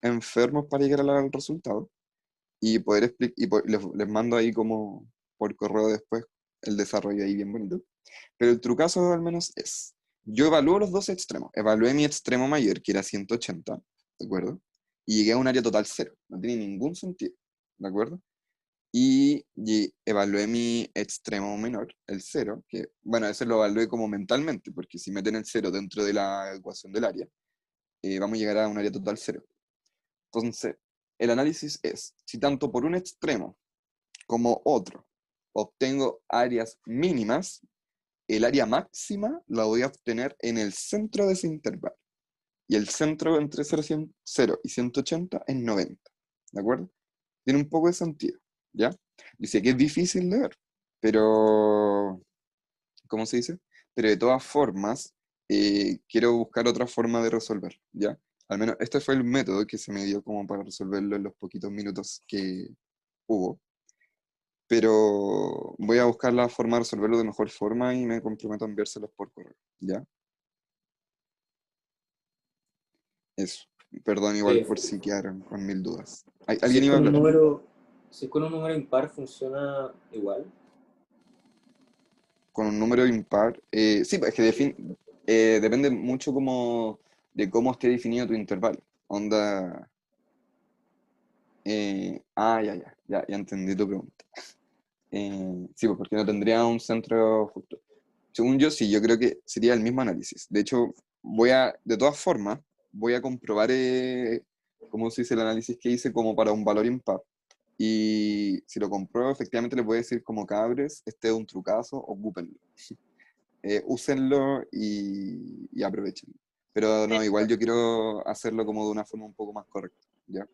enfermos para llegar al resultado y poder explicar, les mando ahí como por correo después el desarrollo ahí bien bonito. Pero el trucazo al menos es, yo evalúo los dos extremos, evalué mi extremo mayor, que era 180, ¿de acuerdo? Y llegué a un área total cero, no tiene ningún sentido, ¿de acuerdo? Y evalué mi extremo menor, el cero, que, bueno, ese lo evalué como mentalmente, porque si meten el cero dentro de la ecuación del área, vamos a llegar a un área total cero. Entonces, el análisis es, si tanto por un extremo como otro obtengo áreas mínimas, el área máxima la voy a obtener en el centro de ese intervalo. Y el centro entre 0 y 180 es 90. ¿De acuerdo? Tiene un poco de sentido. ¿Ya? Yo sé que es difícil de ver, pero, ¿cómo se dice? Pero de todas formas, quiero buscar otra forma de resolver, ¿ya? Al menos este fue el método que se me dio como para resolverlo en los poquitos minutos que hubo. Pero voy a buscar la forma de resolverlo de mejor forma y me comprometo a enviárselos por correo, ¿ya? Eso. Perdón igual Oye, por si quedaron con mil dudas. si ¿Alguien es iba a con un hablar? número, si es con un número impar funciona igual. Con un número impar. Sí, pues es que depende mucho como de cómo esté definido tu intervalo. Onda. Ya entendí tu pregunta. Sí, pues porque no tendría un centro justo. Según yo, sí, yo creo que sería el mismo análisis. De hecho, de todas formas, voy a comprobar cómo se dice el análisis que hice como para un valor impar. Y si lo compruebo, efectivamente les voy a decir como cabres, este es un trucazo, ocúpenlo. Úsenlo y aprovechenlo. Pero no, igual yo quiero hacerlo como de una forma un poco más correcta, ¿ya?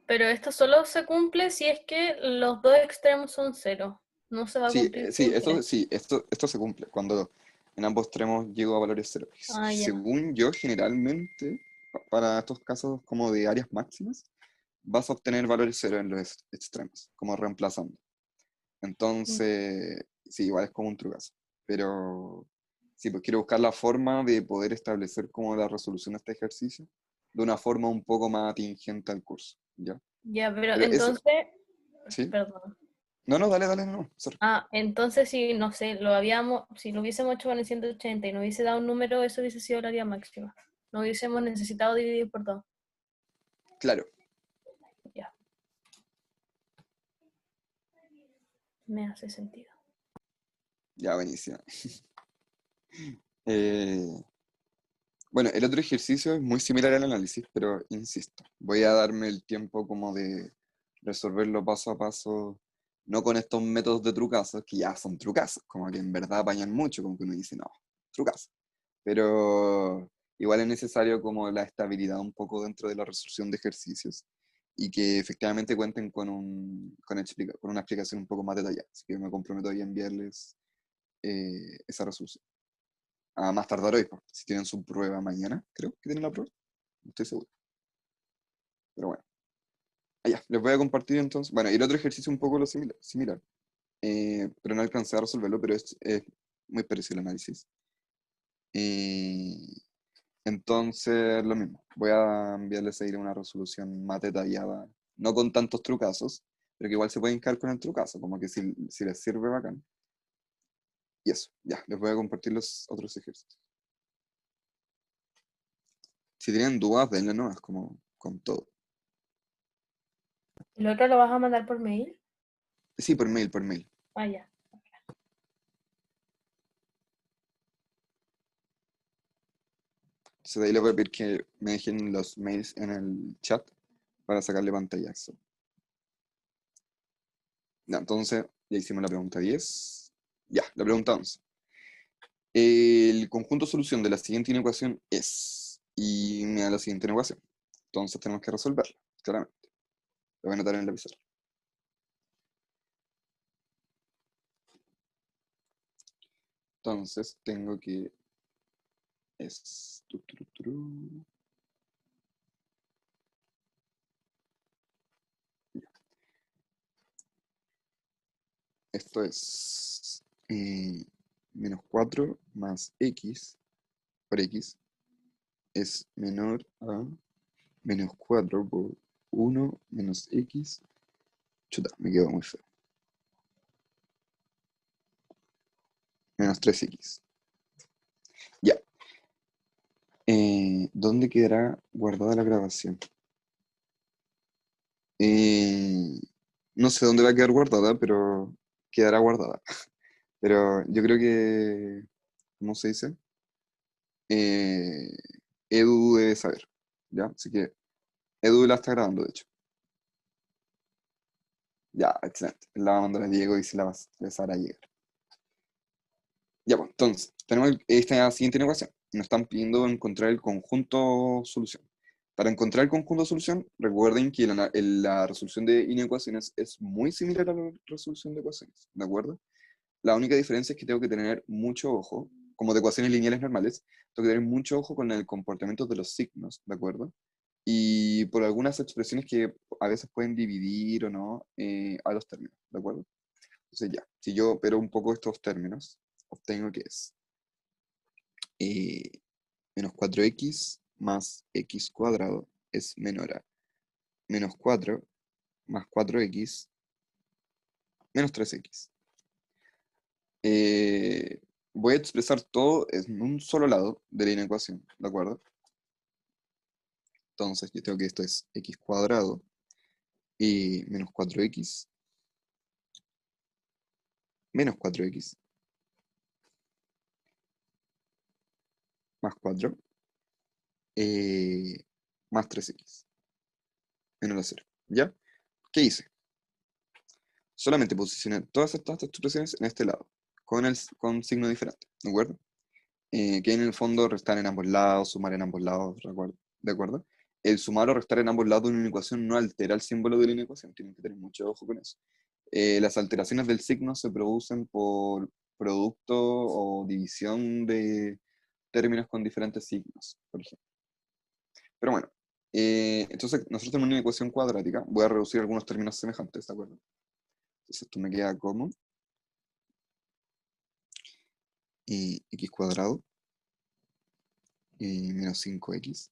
Pero esto solo se cumple si es que los dos extremos son cero. No se va a Sí, cumplir sí, siempre. esto se cumple cuando en ambos extremos llego a valores cero. Ah, ya. Según yo, generalmente, para estos casos como de áreas máximas, vas a obtener valores cero en los extremos, como reemplazando. Entonces, sí, igual es como un trucazo. Pero sí, pues quiero buscar la forma de poder establecer como la resolución de este ejercicio de una forma un poco más atingente al curso, ¿ya? Ya, pero Pero eso, entonces, ¿sí? perdón. No, no, dale, dale, no, sorry. Ah, entonces si, no sé, si lo hubiésemos hecho con el 180 y no hubiese dado un número, eso hubiese sido la área máxima. No hubiésemos necesitado dividir por dos. Claro, Ya, me hace sentido. ya, buenísimo. Bueno, el otro ejercicio es muy similar al análisis, pero insisto, voy a darme el tiempo como de resolverlo paso a paso, no con estos métodos de trucazos, que ya son trucazos, como que en verdad apañan mucho, como que uno dice, no, trucazos. Pero igual es necesario como la estabilidad un poco dentro de la resolución de ejercicios y que efectivamente cuenten con una explicación un poco más detallada. Así que me comprometo ahí a enviarles esa resolución. A más tardar hoy, pues, si tienen su prueba mañana, creo que tienen la prueba, no estoy seguro. Pero bueno, allá, les voy a compartir entonces. Bueno, y el otro ejercicio un poco lo similar, pero no alcancé a resolverlo, pero es muy parecido al análisis. Eh, entonces, lo mismo, voy a enviarles ahí una resolución más detallada, no con tantos trucazos, pero que igual se pueden quedar con el trucazo, como que si les sirve bacán. Y eso, ya, les voy a compartir los otros ejercicios. Si tienen dudas, denle nomás, como con todo. ¿El otro lo vas a mandar por mail? Sí, por mail, por mail. Ah, ya. Entonces de ahí les voy a pedir que me dejen los mails en el chat para sacarle pantallazo. Ya, entonces, ya hicimos la pregunta 10. Ya, la pregunta 11. El conjunto solución de la siguiente inecuación es... Y me da la siguiente inecuación. Entonces tenemos que resolverla, claramente. Lo voy a anotar en la pizarra. Entonces tengo que es... tu. Esto es menos 4 más x por x es menor a menos 4 por 1 menos x. Chuta, me quedó muy feo. Menos 3x. Ya. ¿Dónde quedará guardada la grabación? No sé dónde va a quedar guardada, pero quedará guardada. Pero yo creo que, ¿cómo se dice? Edu debe saber, ¿ya? Así que Edu la está grabando, de hecho. Ya, excelente. La va a mandar a Diego y se la va a empezar a llegar. Ya, pues, entonces, tenemos esta siguiente ecuación. Nos están pidiendo encontrar el conjunto solución. Para encontrar el conjunto solución, recuerden que la resolución de inecuaciones es muy similar a la resolución de ecuaciones, ¿de acuerdo? La única diferencia es que tengo que tener mucho ojo, como de ecuaciones lineales normales, tengo que tener mucho ojo con el comportamiento de los signos, ¿de acuerdo? Y por algunas expresiones que a veces pueden dividir o no a los términos, ¿de acuerdo? Entonces ya, si yo opero un poco estos términos, obtengo que es menos 4x más x cuadrado es menor a menos 4 más 4x menos 3x. Voy a expresar todo en un solo lado de la inecuación, ¿de acuerdo? Entonces yo tengo que esto es x cuadrado y menos 4x menos 4x más 4 más 3x menos la 0. ¿Ya? ¿Qué hice? Solamente posicioné todas estas expresiones en este lado, con signo diferente, ¿de acuerdo? Que en el fondo restar en ambos lados, sumar en ambos lados, ¿de acuerdo? El sumar o restar en ambos lados de una ecuación no altera el símbolo de la ecuación, tienen que tener mucho ojo con eso. Las alteraciones del signo se producen por producto o división de términos con diferentes signos, por ejemplo. Pero bueno, entonces nosotros tenemos una ecuación cuadrática, voy a reducir algunos términos semejantes, ¿de acuerdo? Entonces esto me queda como x cuadrado menos 5x,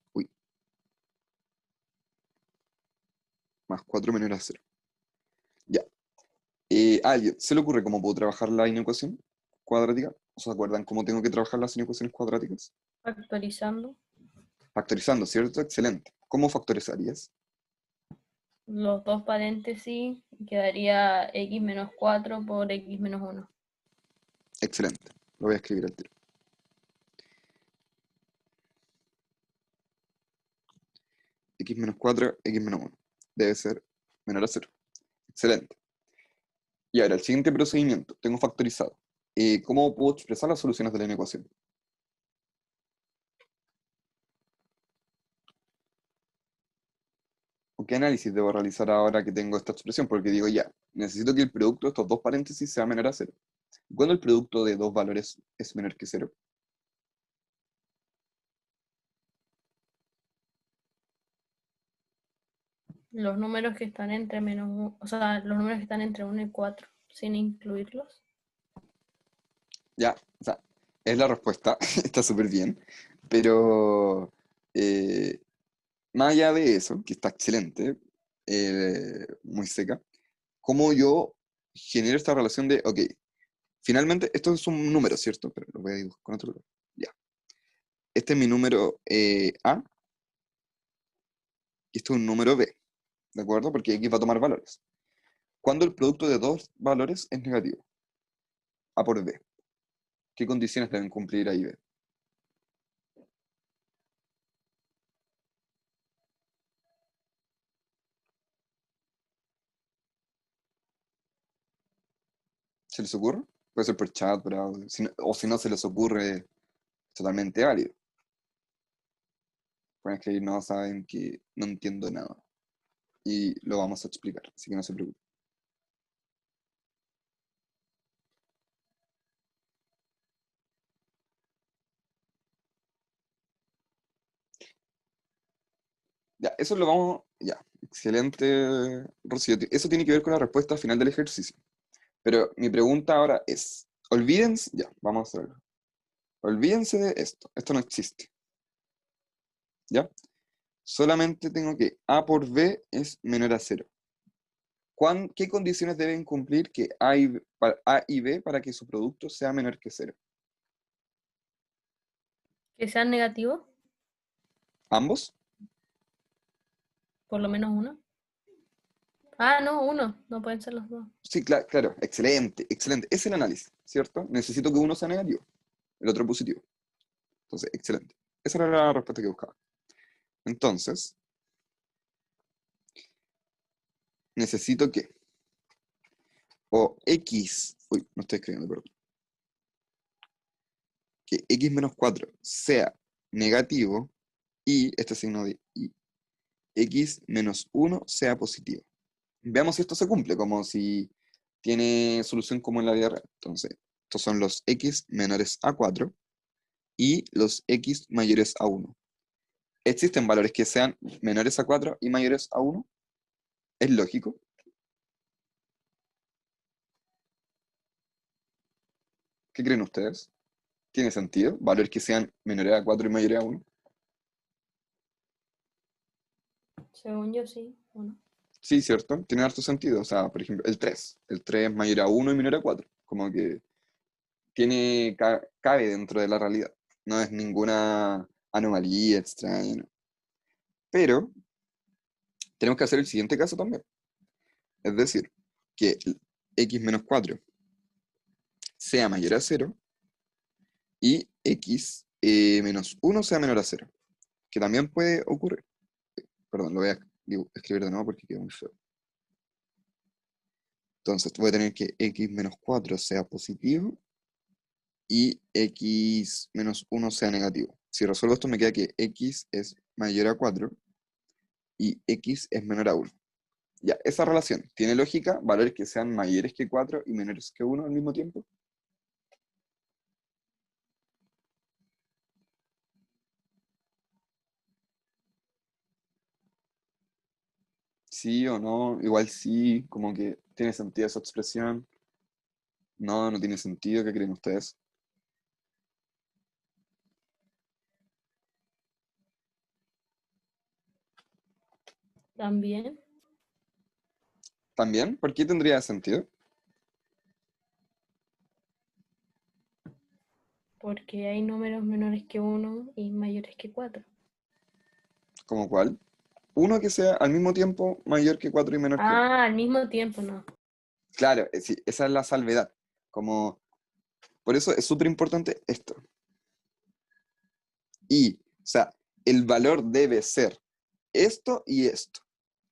más 4 menor a 0. Ya. ¿A alguien se le ocurre cómo puedo trabajar la inecuación cuadrática? ¿O se acuerdan cómo tengo que trabajar las inecuaciones cuadráticas? Factorizando Factorizando, ¿cierto? Excelente. ¿Cómo factorizarías? los dos paréntesis, quedaría x menos 4 por x menos 1. Excelente. Lo voy a escribir al tiro. X menos 4, x menos 1. Debe ser menor a 0. Excelente. Y ahora, el siguiente procedimiento. Tengo factorizado. ¿Cómo puedo expresar las soluciones de la inecuación? ¿O qué análisis debo realizar ahora que tengo esta expresión? Porque digo, ya, necesito que el producto de estos dos paréntesis sea menor a 0. ¿Cuándo el producto de dos valores es menor que 0? Los números que están entre menos 1, o sea, los números que están entre 1 y 4, sin incluirlos. Ya, o sea, es la respuesta, está súper bien, pero más allá de eso, que está excelente, muy seca, ¿cómo yo genero esta relación de, ok, finalmente, esto es un número, ¿cierto? Pero lo voy a dibujar con otro color. Ya. Este es mi número A, y este es un número B, ¿de acuerdo? Porque X va a tomar valores. ¿Cuándo el producto de dos valores es negativo? A por B. ¿Qué condiciones deben cumplir A y B? ¿Se les ocurre? Puede ser por chat, por audio. O si no se les ocurre, es totalmente válido. Pueden escribir, no saben que no entiendo nada. Y lo vamos a explicar, así que no se preocupen. Ya, eso lo vamos, ya, excelente, Rocío. Eso tiene que ver con la respuesta final del ejercicio. Pero mi pregunta ahora es, olvídense, ya, vamos a hacerlo. Olvídense de esto no existe, ¿ya? Solamente tengo que A por B es menor a 0. ¿Qué condiciones deben cumplir que A y B para que su producto sea menor que 0? Que sean negativos, ¿Ambos? por lo menos uno. Ah, no, uno, no pueden ser los dos. Sí, claro, excelente, excelente. Ese es el análisis, ¿cierto? Necesito que uno sea negativo, el otro positivo. Entonces, excelente. Esa era la respuesta que buscaba. Entonces, necesito que o X, uy, no estoy escribiendo, perdón, que X menos 4 sea negativo y este signo de y, X menos 1 sea positivo. Veamos si esto se cumple, como si tiene solución como en la vida real. Entonces, estos son los X menores a 4 y los X mayores a 1. ¿Existen valores que sean menores a 4 y mayores a 1? ¿Es lógico? ¿Qué creen ustedes? ¿Tiene sentido? ¿Valores que sean menores a 4 y mayores a 1? Según yo sí, ¿o no? Sí, ¿cierto? Tiene harto sentido. O sea, por ejemplo, el 3. El 3 es mayor a 1 y menor a 4. Como que cabe dentro de la realidad. No es ninguna anomalía extraña, ¿no? Pero tenemos que hacer el siguiente caso también. Es decir, que X menos 4 sea mayor a 0 y X menos 1 sea menor a 0. Que también puede ocurrir. Perdón, lo voy a escribir de nuevo porque queda muy feo. Entonces voy a tener que X menos 4 sea positivo y X menos 1 sea negativo. Si resuelvo esto me queda que X es mayor a 4 y X es menor a 1. Ya, esa relación, ¿tiene lógica? ¿Valores que sean mayores que 4 y menores que 1 al mismo tiempo? ¿Sí o no? Igual sí, como que tiene sentido esa expresión. No, no tiene sentido, ¿qué creen ustedes? También, ¿También? ¿Por qué tendría sentido? porque hay números menores que 1 y mayores que 4. ¿Cómo cuál? Uno que sea al mismo tiempo mayor que 4 y menor que 1. Ah, al mismo tiempo, no. Claro, sí, esa es la salvedad. Como, por eso es súper importante esto. Y, o sea, el valor debe ser esto y esto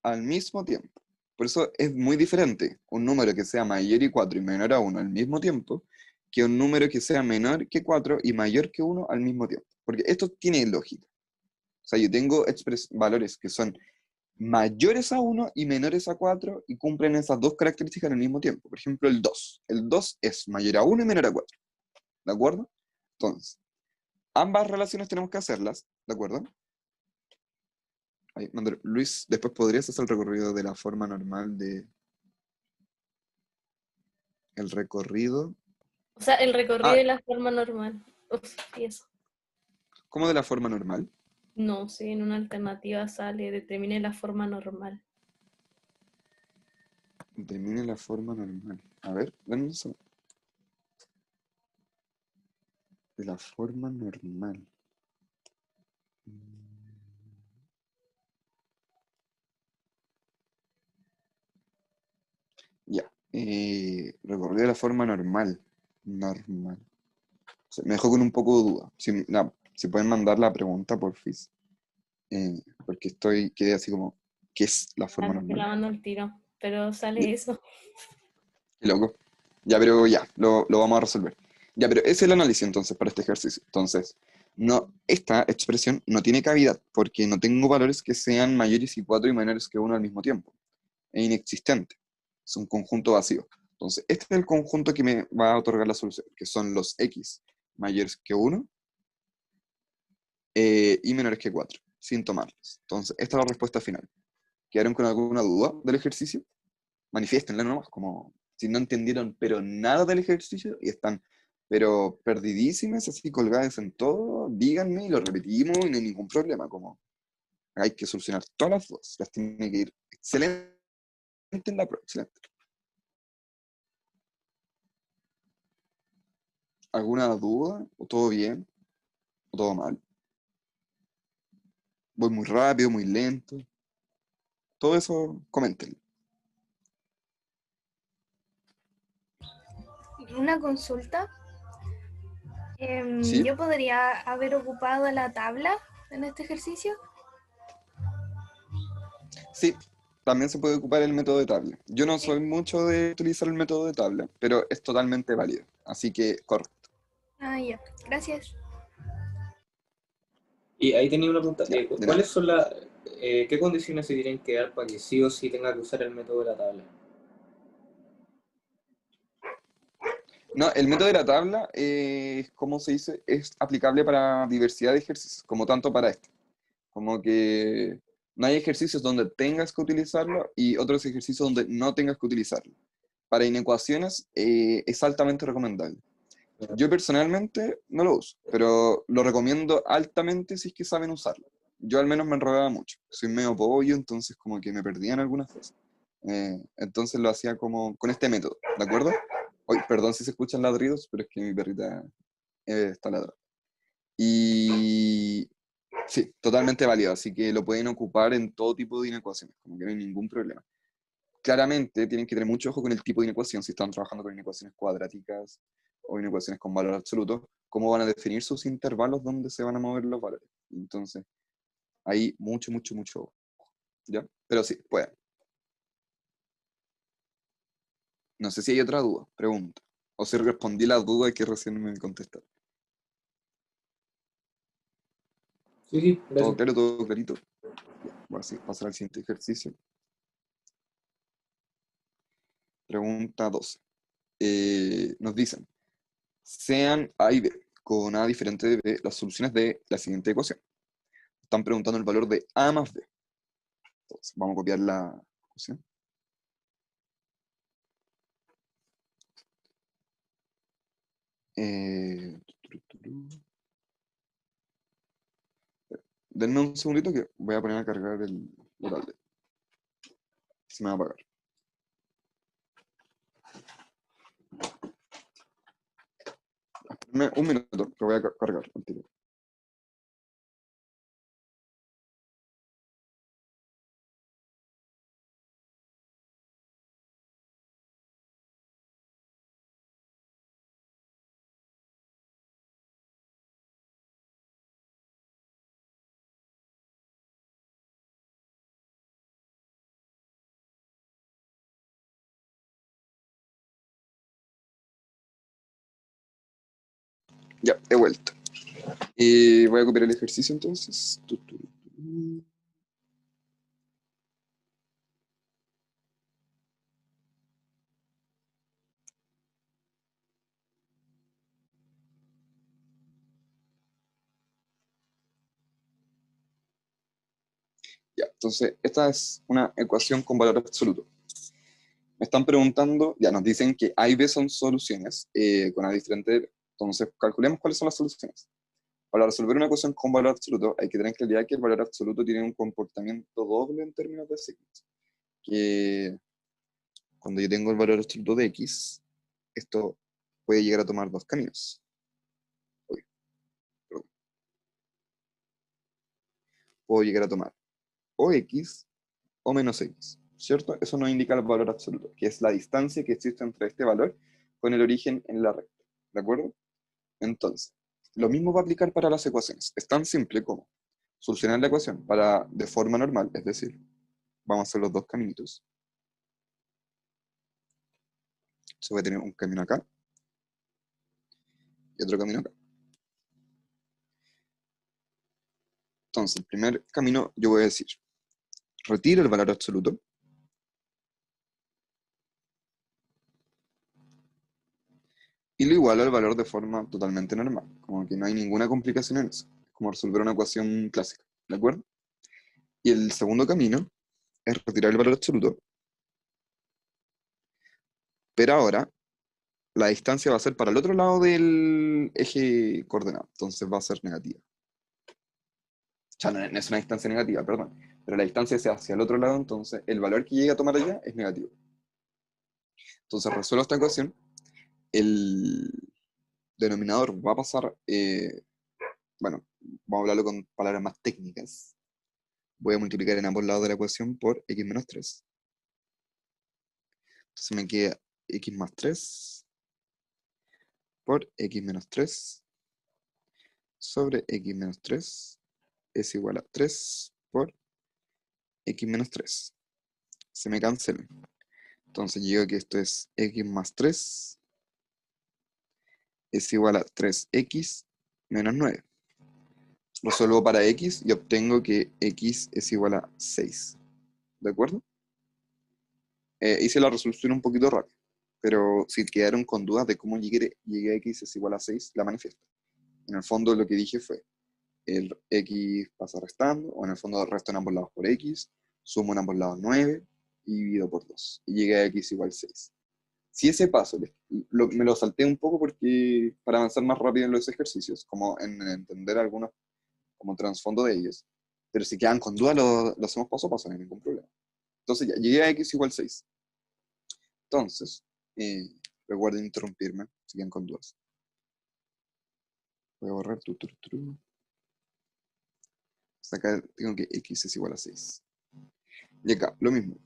al mismo tiempo. Por eso es muy diferente un número que sea mayor y 4 y menor a 1 al mismo tiempo que un número que sea menor que 4 y mayor que 1 al mismo tiempo. Porque esto tiene lógica. O sea, yo tengo valores que son mayores a 1 y menores a 4 y cumplen esas dos características al mismo tiempo. Por ejemplo, el 2. El 2 es mayor a 1 y menor a 4. ¿De acuerdo? Entonces, ambas relaciones tenemos que hacerlas. ¿De acuerdo? Ahí, Luis, después podrías hacer el recorrido de la forma normal de... El recorrido... O sea, el recorrido Ah, de la forma normal. Uf, y eso. ¿cómo de la forma normal? No, si en una alternativa sale, determine la forma normal. Determine la forma normal. A ver, denme un segundo. De la forma normal. Ya. Recorrido de la forma normal. Normal. O sea, me dejó con un poco de duda. Si pueden mandar la pregunta, porfis. Porque quedé así como, ¿qué es la forma Te la normal? mando el tiro, pero Ya, sale eso. qué loco. Ya, pero ya, lo vamos a resolver. Ya, pero ese es el análisis entonces para este ejercicio. Entonces, no, esta expresión no tiene cavidad porque no tengo valores que sean mayores y 4 y menores que 1 al mismo tiempo. Es inexistente. Es un conjunto vacío. Entonces, este es el conjunto que me va a otorgar la solución, que son los X mayores que 1 y menores que 4. sin tomarlas. Entonces, esta es la respuesta final. ¿Quedaron con alguna duda del ejercicio? Manifiéstenla nomás, como si no entendieron pero nada del ejercicio y están pero perdidísimas, así colgadas en todo, díganme y lo repetimos y no hay ningún problema, como hay que solucionar todas las dudas, las tiene que ir excelente en la prueba, excelente. ¿Alguna duda? ¿O todo bien? ¿O todo mal? ¿Voy muy rápido, muy lento? Todo eso, coméntenlo. Una consulta. ¿Sí? ¿Yo podría haber ocupado la tabla en este ejercicio? Sí, también se puede ocupar el método de tabla. Yo no soy mucho de utilizar el método de tabla, pero es totalmente válido. Así que, correcto. Ah, ya. Gracias. Y ahí tenía una pregunta. Ya, de nada. ¿Cuáles son qué condiciones se tienen que dar para que sí o sí tenga que usar el método de la tabla? No, el método de la tabla, ¿cómo se dice? Es aplicable para diversidad de ejercicios, como tanto para este. Como que no hay ejercicios donde tengas que utilizarlo y otros ejercicios donde no tengas que utilizarlo. Para inecuaciones es altamente recomendable. Yo personalmente no lo uso, pero lo recomiendo altamente si es que saben usarlo. Yo al menos me enredaba mucho. Soy medio pollo, entonces como que me perdía en algunas cosas. Entonces lo hacía como con este método, ¿de acuerdo? Hoy, perdón si se escuchan ladridos, pero es que mi perrita está ladrando. Y sí, totalmente válido, así que lo pueden ocupar en todo tipo de inecuaciones, como que no hay ningún problema. Claramente tienen que tener mucho ojo con el tipo de inecuación, si están trabajando con inecuaciones cuadráticas o inecuaciones con valor absoluto, cómo van a definir sus intervalos donde se van a mover los valores. Entonces, ahí mucho, mucho, mucho ojo, ¿ya? Pero sí, pueden. No sé si hay otra duda, pregunta. O si respondí la duda que recién me contestaron. Sí, sí, ¿Todo gracias. claro, todo clarito? Ya, voy a pasar al siguiente ejercicio. Pregunta 12. Nos dicen, sean A y B, con A diferente de B, las soluciones de la siguiente ecuación. Están preguntando el valor de A más B. Entonces, vamos a copiar la ecuación. Denme un segundito que voy a poner a cargar la tablet. Se me va a apagar. Espérenme un minuto, que voy a cargar al tiro. Ya, he vuelto. Y voy a copiar el ejercicio entonces. Ya, entonces, esta es una ecuación con valor absoluto. Me están preguntando, ya nos dicen que A y B son soluciones con A diferente de B. Entonces, calculemos cuáles son las soluciones. Para resolver una ecuación con valor absoluto, hay que tener claridad que el valor absoluto tiene un comportamiento doble en términos de signos. Que cuando yo tengo el valor absoluto de X, esto puede llegar a tomar dos caminos. Uy, perdón. Puedo llegar a tomar o X o menos X, ¿cierto? Eso nos indica el valor absoluto, que es la distancia que existe entre este valor con el origen en la recta, ¿de acuerdo? Entonces, lo mismo va a aplicar para las ecuaciones. Es tan simple como solucionar la ecuación de forma normal, es decir, vamos a hacer los dos caminitos. Se va a tener un camino acá y otro camino acá. Entonces, el primer camino yo voy a decir, retiro el valor absoluto y lo igualo al valor de forma totalmente normal, como que no hay ninguna complicación en eso, es como resolver una ecuación clásica. ¿de acuerdo? Y el segundo camino es retirar el valor absoluto, pero ahora la distancia va a ser para el otro lado del eje coordenado, entonces va a ser negativa. O sea, no es una distancia negativa, perdón, pero la distancia es hacia el otro lado, entonces el valor que llegue a tomar allá es negativo. Entonces resuelvo esta ecuación, el denominador va a pasar, bueno, vamos a hablarlo con palabras más técnicas. Voy a multiplicar en ambos lados de la ecuación por x menos 3. Entonces me queda x más 3 por x menos 3 sobre x menos 3 es igual a 3 por x menos 3. Se me cancela. Entonces digo que esto es x más 3 es igual a 3x menos 9. Resuelvo para x y obtengo que x es igual a 6. ¿De acuerdo? Hice la resolución un poquito rápido, pero si quedaron con dudas de cómo llegué a x es igual a 6, la manifiesto. En el fondo lo que dije fue, el x pasa restando, o en el fondo resto en ambos lados por x, sumo en ambos lados 9 y divido por 2. Y llegué a x igual 6. Si ese paso me lo salté un poco porque para avanzar más rápido en los ejercicios, como en entender algunos como trasfondo de ellos, pero si quedan con dudas lo hacemos paso a paso, no hay ningún problema. Entonces ya, llegué a x igual 6. Entonces, recuerden interrumpirme si quedan con dudas. Voy a borrar Acá tengo que x es igual a 6. Y acá, lo mismo.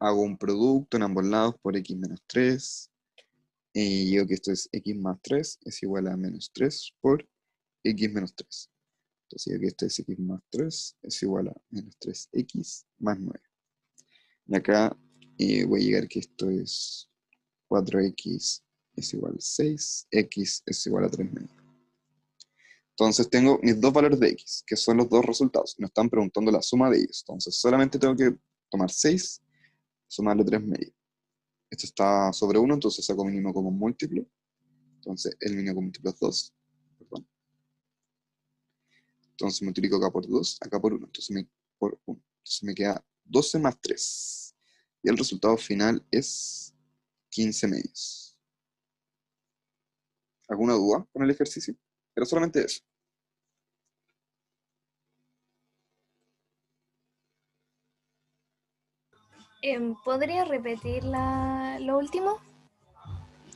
Hago un producto en ambos lados por x menos 3. Y digo que esto es x más 3 es igual a menos 3 por x menos 3. Entonces digo que esto es x más 3 es igual a menos 3x más 9. Y acá voy a llegar que esto es 4x es igual a 6, x es igual a 3 medio. Entonces tengo mis dos valores de x, que son los dos resultados. Me están preguntando la suma de ellos. Entonces solamente tengo que tomar 6, sumarle 3 medio. Esto está sobre 1, entonces saco mínimo como múltiplo. Entonces el mínimo como múltiplo es 2. Perdón. Entonces multiplico acá por 2, acá por 1. Por 1. Entonces me queda 12 más 3. Y el resultado final es 15 medios. ¿Alguna duda con el ejercicio? Era solamente eso. ¿Podría repetir lo último?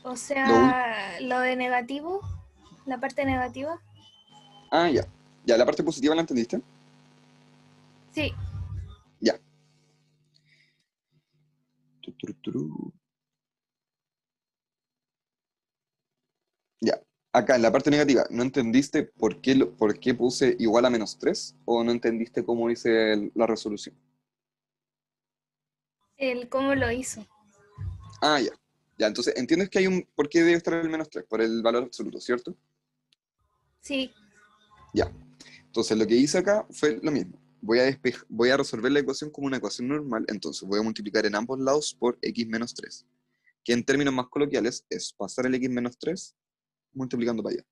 O Lo sea, lo de negativo, la parte negativa. Ya. Ya, la parte positiva la entendiste. Sí, Ya. Tururú. Ya. Acá en la parte negativa, ¿no entendiste por qué puse igual a menos 3? ¿O no entendiste cómo hice la resolución? el cómo lo hizo. Ya. Ya, entonces entiendes que hay por qué debe estar el menos 3, por el valor absoluto, ¿cierto? Sí, Ya. Entonces lo que hice acá fue lo mismo. Voy a resolver la ecuación como una ecuación normal, entonces voy a multiplicar en ambos lados por x menos 3, que en términos más coloquiales es pasar el x menos 3 multiplicando para allá.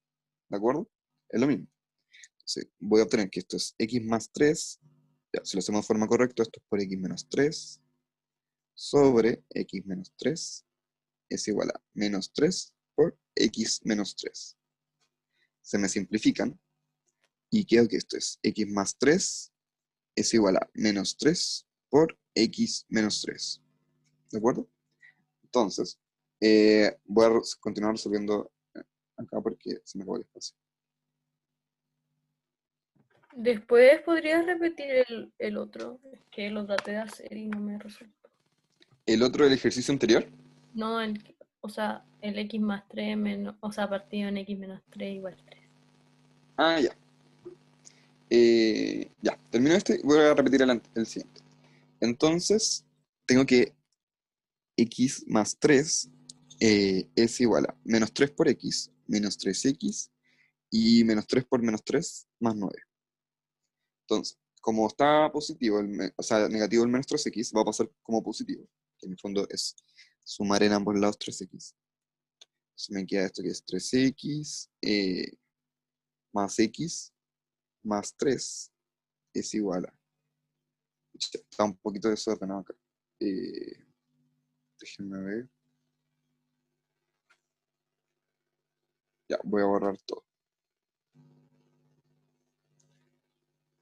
¿De acuerdo? Es lo mismo. Entonces voy a obtener que esto es x más 3, ya, si lo hacemos de forma correcta, esto es por x menos 3 sobre x menos 3 es igual a menos 3 por x menos 3. Se me simplifican y quedo que esto es x más 3 es igual a menos 3 por x menos 3. ¿De acuerdo? Entonces, voy a continuar resolviendo acá porque se me acabó el espacio. Después podrías repetir el otro, es que lo traté de hacer y no me resultó. El otro del ejercicio anterior, No, o sea, el x más 3 menos, o sea, partido en x menos 3 igual 3. ya. Ya, termino este, voy a repetir el siguiente. Entonces, tengo que x más 3 es igual a menos 3 por x, menos 3x, y menos 3 por menos 3, más 9. Entonces, como está positivo, o sea, negativo el menos 3x, va a pasar como positivo, que en el fondo es sumar en ambos lados 3x. Entonces me queda esto que es 3x más x, más 3 es igual a... Está un poquito desordenado acá. Déjenme ver. Ya, voy a borrar todo.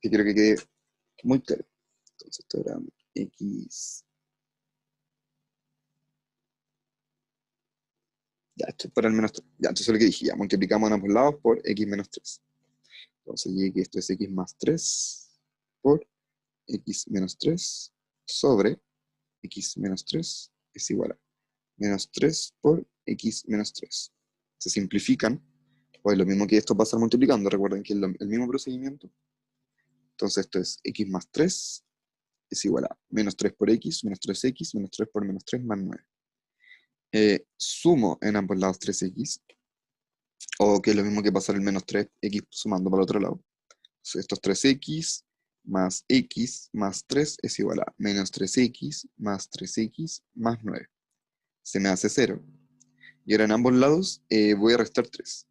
Que quiero que quede muy claro. Entonces esto era x. Ya, esto es por el menos 3. Ya, entonces lo que dije, ya multiplicamos en ambos lados por x menos 3. Entonces llegué que esto es x más 3 por x menos 3 sobre x menos 3 es igual a menos 3 por x menos 3. Se simplifican, pues lo mismo que esto pasa multiplicando, recuerden que es el mismo procedimiento. Entonces esto es x más 3 es igual a menos 3 por x, menos 3x, menos 3 por menos 3 más 9. Sumo en ambos lados 3x, o que es lo mismo que pasar el menos 3x sumando para el otro lado. Entonces esto es 3x más x más 3 es igual a menos 3x más 3x más 9. Se me hace 0. Y ahora en ambos lados voy a restar 3.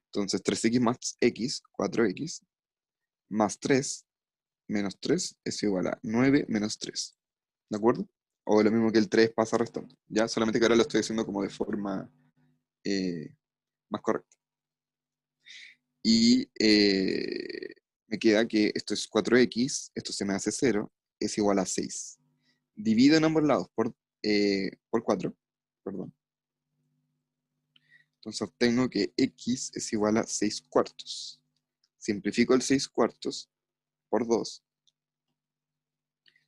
Entonces 3x más x, 4x, más 3, menos 3 es igual a 9 menos 3. ¿De acuerdo? O lo mismo que el 3 pasa restando. Ya, solamente que ahora lo estoy haciendo como de forma más correcta. Y me queda que esto es 4x, esto se me hace 0, es igual a 6. Divido en ambos lados por 4, perdón. Entonces obtengo que x es igual a 6 cuartos. Simplifico el 6 cuartos por 2.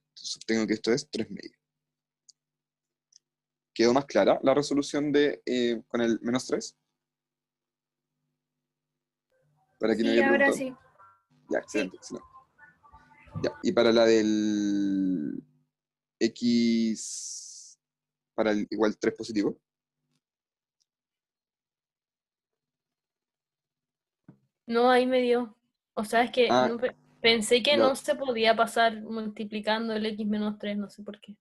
Entonces obtengo que esto es 3 medios. ¿Quedó más clara la resolución con el menos 3? Para quien me Sí, había ahora preguntado. sí. Ya, Sí. excelente, excelente. Ya, y para la del x, para el igual 3 positivo. No, ahí me dio. O sea, es que Ah, no pensé que ya. no se podía pasar multiplicando el x menos 3, no sé por qué.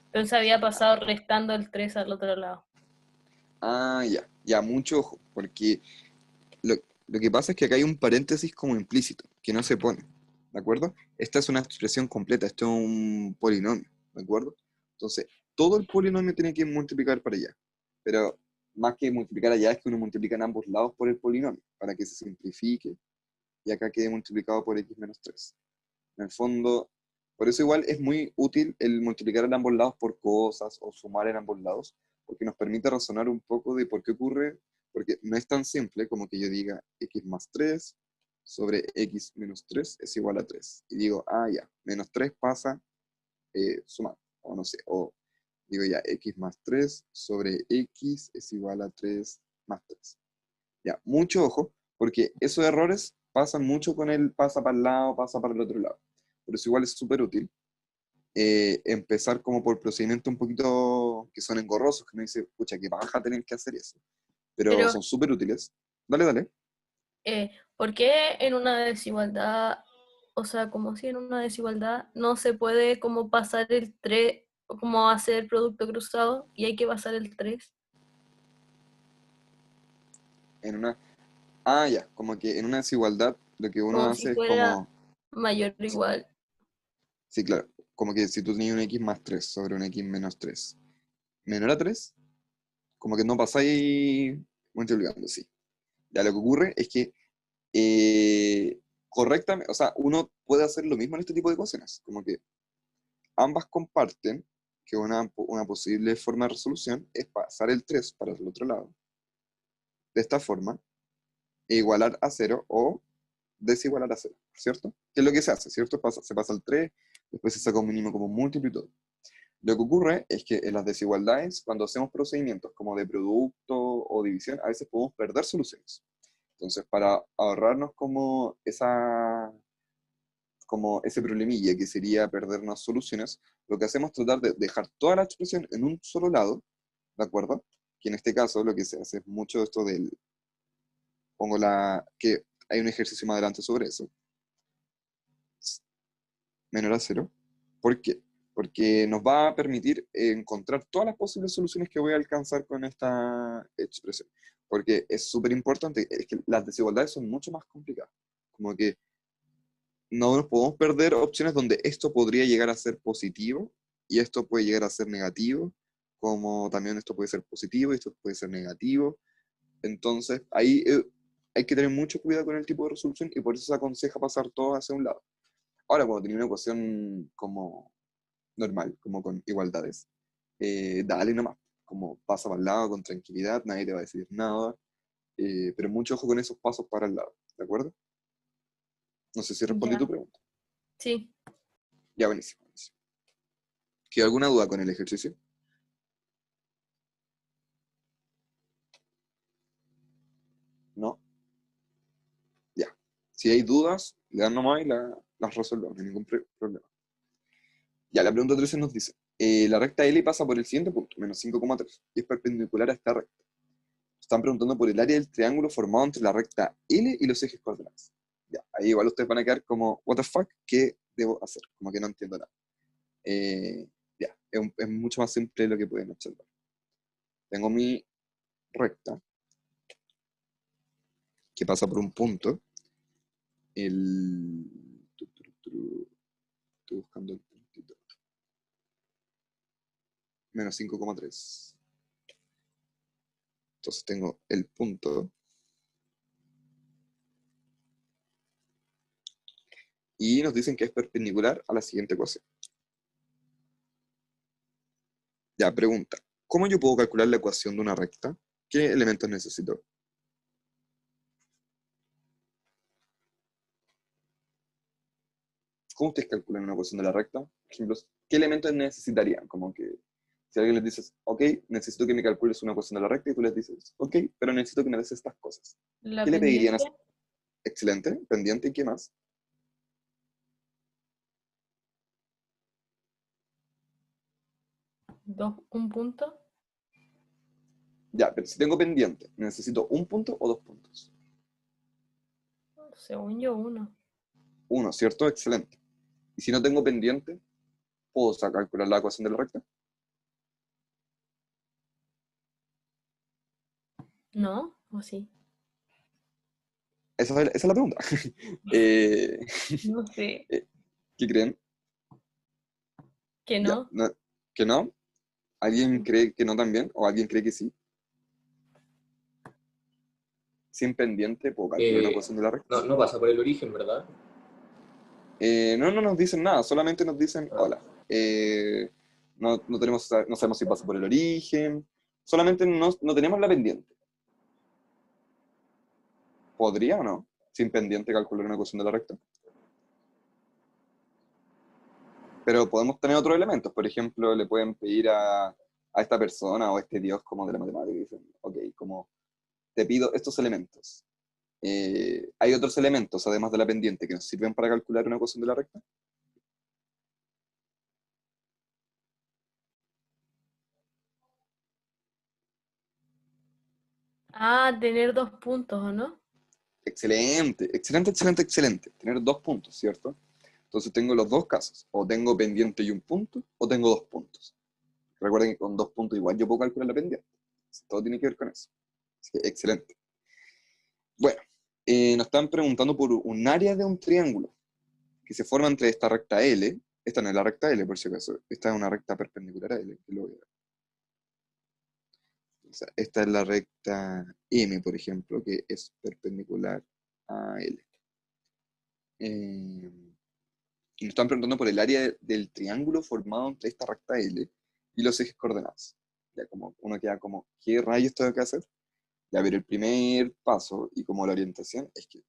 Entonces había pasado restando el 3 al otro lado. Ya. Ya, mucho ojo, porque lo que pasa es que acá hay un paréntesis como implícito, que no se pone, ¿de acuerdo? Esta es una expresión completa, esto es un polinomio, ¿de acuerdo? Entonces, todo el polinomio tiene que multiplicar para allá, pero más que multiplicar allá es que uno multiplica en ambos lados por el polinomio, para que se simplifique, y acá quede multiplicado por x menos 3. En el fondo, por eso igual es muy útil el multiplicar en ambos lados por cosas o sumar en ambos lados, porque nos permite razonar un poco de por qué ocurre, porque no es tan simple como que yo diga x más 3 sobre x menos 3 es igual a 3. Y digo, ya, menos 3 pasa sumando, o no sé, o digo ya, x más 3 sobre x es igual a 3 más 3. Ya, mucho ojo, porque esos errores pasan mucho con el pasa para el lado, pasa para el otro lado. Por eso igual es súper útil empezar como por procedimientos un poquito que son engorrosos, que me dice, pucha, que baja tener que hacer eso. Pero Pero, son súper útiles. Dale, dale. ¿por qué en una desigualdad, o sea, como si en una desigualdad no se puede como pasar el 3, o como hacer producto cruzado y hay que pasar el 3? En una... ya, como que en una desigualdad lo que uno Como si hace es fuera como... mayor o igual. Sí, claro, como que si tú tenías un x más 3 sobre un x menos 3 menor a 3, como que no pasáis multiplicando, sí. Ya lo que ocurre es que correctamente, o sea, uno puede hacer lo mismo en este tipo de ecuaciones, como que ambas comparten que una posible forma de resolución es pasar el 3 para el otro lado, de esta forma, e igualar a 0 o desigualar a 0, ¿cierto? ¿Qué es lo que se hace, cierto? Se pasa el 3, después se saca un mínimo como múltiplo y todo. Lo que ocurre es que en las desigualdades, cuando hacemos procedimientos como de producto o división, a veces podemos perder soluciones. Entonces, para ahorrarnos como ese problemilla que sería perdernos soluciones, lo que hacemos es tratar de dejar toda la expresión en un solo lado, ¿de acuerdo? Que en este caso lo que se hace es mucho esto que hay un ejercicio más adelante sobre eso, menor a 0. ¿Por qué? Porque nos va a permitir encontrar todas las posibles soluciones que voy a alcanzar con esta expresión. Porque es súper importante, es que las desigualdades son mucho más complicadas. Como que no nos podemos perder opciones donde esto podría llegar a ser positivo y esto puede llegar a ser negativo, como también esto puede ser positivo y esto puede ser negativo. Entonces, ahí hay que tener mucho cuidado con el tipo de resolución y por eso se aconseja pasar todo hacia un lado. Ahora, cuando tenía una ecuación como normal, como con igualdades, dale nomás, como pasa para el lado con tranquilidad, nadie te va a decir nada, pero mucho ojo con esos pasos para el lado, ¿de acuerdo? No sé si respondí Ya, tu pregunta. sí. Ya, buenísimo, buenísimo. ¿Queda alguna duda con el ejercicio? ¿No? Ya. Si hay dudas, le dan nomás y las resolvemos, no hay ningún problema. Ya, la pregunta 13 nos dice, la recta L pasa por el siguiente punto, menos 5,3, y es perpendicular a esta recta. Están preguntando por el área del triángulo formado entre la recta L y los ejes coordenados. Ya, ahí igual ustedes van a quedar como, what the fuck, ¿qué debo hacer? Como que no entiendo nada. Ya, es mucho más simple lo que pueden observar. Tengo mi recta, que pasa por un punto, el... Estoy buscando el puntito. Menos 5,3. Entonces tengo el punto. Y nos dicen que es perpendicular a la siguiente ecuación. Ya, pregunta. ¿Cómo yo puedo calcular la ecuación de una recta? ¿Qué elementos necesito? ¿Cómo ustedes calculan una ecuación de la recta? Por ejemplo, ¿qué elementos necesitarían? Como que si alguien les dice, ok, necesito que me calcules una ecuación de la recta, y tú les dices, ok, pero necesito que me des estas cosas. La ¿Qué le pedirían a pendiente, excelente, pendiente y qué más? un punto. Ya, pero si tengo pendiente, ¿necesito un punto o dos puntos? Según yo, uno. Uno, ¿cierto? Excelente. Y si no tengo pendiente, ¿puedo calcular la ecuación de la recta? ¿No? ¿O sí? Esa es la pregunta. Eh, No sé. ¿Qué creen? ¿Que Ya, no? ¿que no? ¿Alguien cree que no también? ¿O alguien cree que sí? Sin pendiente, ¿puedo calcular una ecuación de la recta? No pasa por el origen, ¿verdad? No nos dicen nada, solamente nos dicen Ah, hola. No sabemos si pasa por el origen, solamente no tenemos la pendiente. ¿Podría o no? Sin pendiente calcular una ecuación de la recta. Pero podemos tener otros elementos, por ejemplo, le pueden pedir a esta persona o a este dios como de la matemática y dicen, ok, como te pido estos elementos. Hay otros elementos, además de la pendiente, que nos sirven para calcular una ecuación de la recta. Ah, tener dos puntos, ¿o no? Excelente, excelente, excelente, excelente. Tener dos puntos, ¿cierto? Entonces tengo los dos casos. O tengo pendiente y un punto, o tengo dos puntos. Recuerden que con dos puntos igual yo puedo calcular la pendiente. Todo tiene que ver con eso. Así que, excelente. Bueno, nos están preguntando por un área de un triángulo que se forma entre esta recta L. Esta no es la recta L, por si acaso. Esta es una recta perpendicular a L. Que lo voy a ver. O sea, esta es la recta M, por ejemplo, que es perpendicular a L. Eh, y nos están preguntando por el área del triángulo formado entre esta recta L y los ejes coordenados. Ya como uno queda como, ¿qué rayos tengo que hacer? Ya ver, el primer paso y como la orientación es que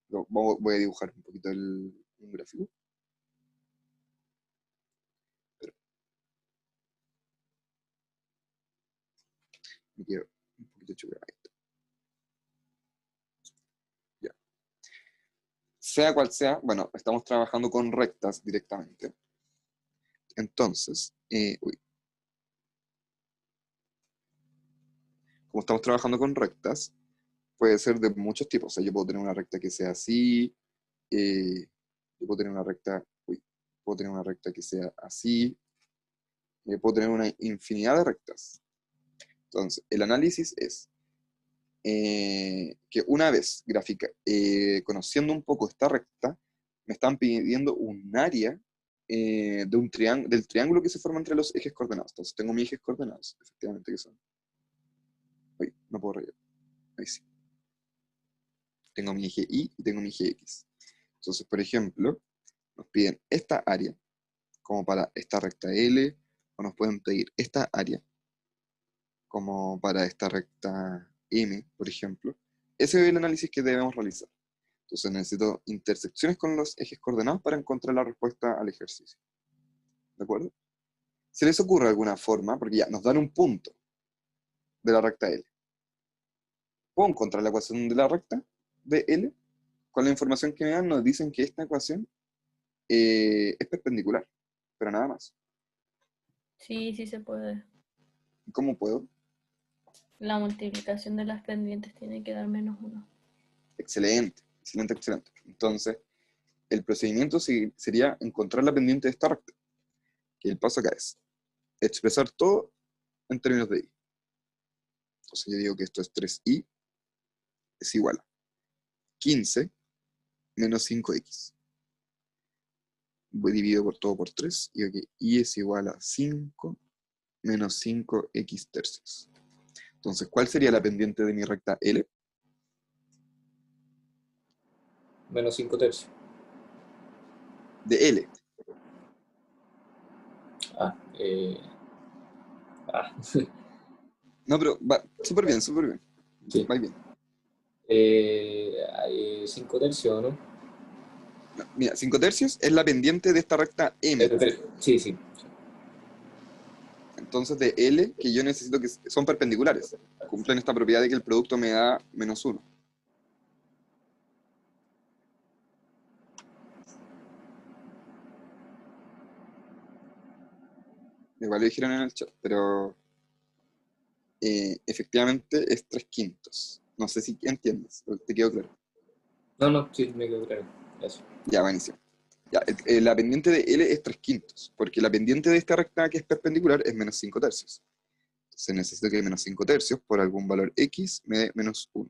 voy a dibujar un poquito un gráfico. Pero me quedo un poquito chocadito. Ya. Sea cual sea, bueno, estamos trabajando con rectas directamente. Entonces, como estamos trabajando con rectas, puede ser de muchos tipos. O sea, yo puedo tener una recta que sea así, yo puedo tener una recta, puedo tener una recta que sea así, puedo tener una infinidad de rectas. Entonces, el análisis es, que una vez conociendo un poco esta recta, me están pidiendo un área del triángulo que se forma entre los ejes coordenados. Entonces tengo mis ejes coordenados, efectivamente, que son... Uy, no puedo rayar. Ahí sí. Tengo mi eje Y y tengo mi eje X. Entonces, por ejemplo, nos piden esta área como para esta recta L, o nos pueden pedir esta área como para esta recta M, por ejemplo. Ese es el análisis que debemos realizar. Entonces necesito intersecciones con los ejes coordenados para encontrar la respuesta al ejercicio. ¿De acuerdo? ¿Se les ocurre alguna forma? Porque ya nos dan un punto de la recta L. ¿Puedo encontrar la ecuación de la recta de L? Con la información que me dan nos dicen que esta ecuación es perpendicular, pero nada más. Sí, sí se puede. ¿Cómo puedo? La multiplicación de las pendientes tiene que dar -1. Excelente, excelente, excelente. Entonces, el procedimiento sería encontrar la pendiente de esta recta. Que el paso acá es expresar todo en términos de y. Entonces yo digo que esto es 3i es igual a 15 menos 5x. Voy dividido por todo por 3 y digo que y es igual a 5 menos 5x tercios. Entonces, ¿cuál sería la pendiente de mi recta L? Menos 5 tercios. De L. No, pero va súper bien, súper bien. Sí. Va bien. 5 tercios, ¿no? No, mira, 5 tercios es la pendiente de esta recta M. Sí, sí. Entonces de L, que yo necesito que son perpendiculares. Cumplen esta propiedad de que el producto me da -1. Igual lo dijeron en el chat, pero efectivamente es 3/5. No sé si entiendes, te quedó claro. No, sí, me quedo claro. Eso. Ya, buenísimo. Ya, la pendiente de L es 3/5, porque la pendiente de esta recta que es perpendicular es menos 5 tercios. Entonces necesito que menos 5 tercios por algún valor X me dé -1.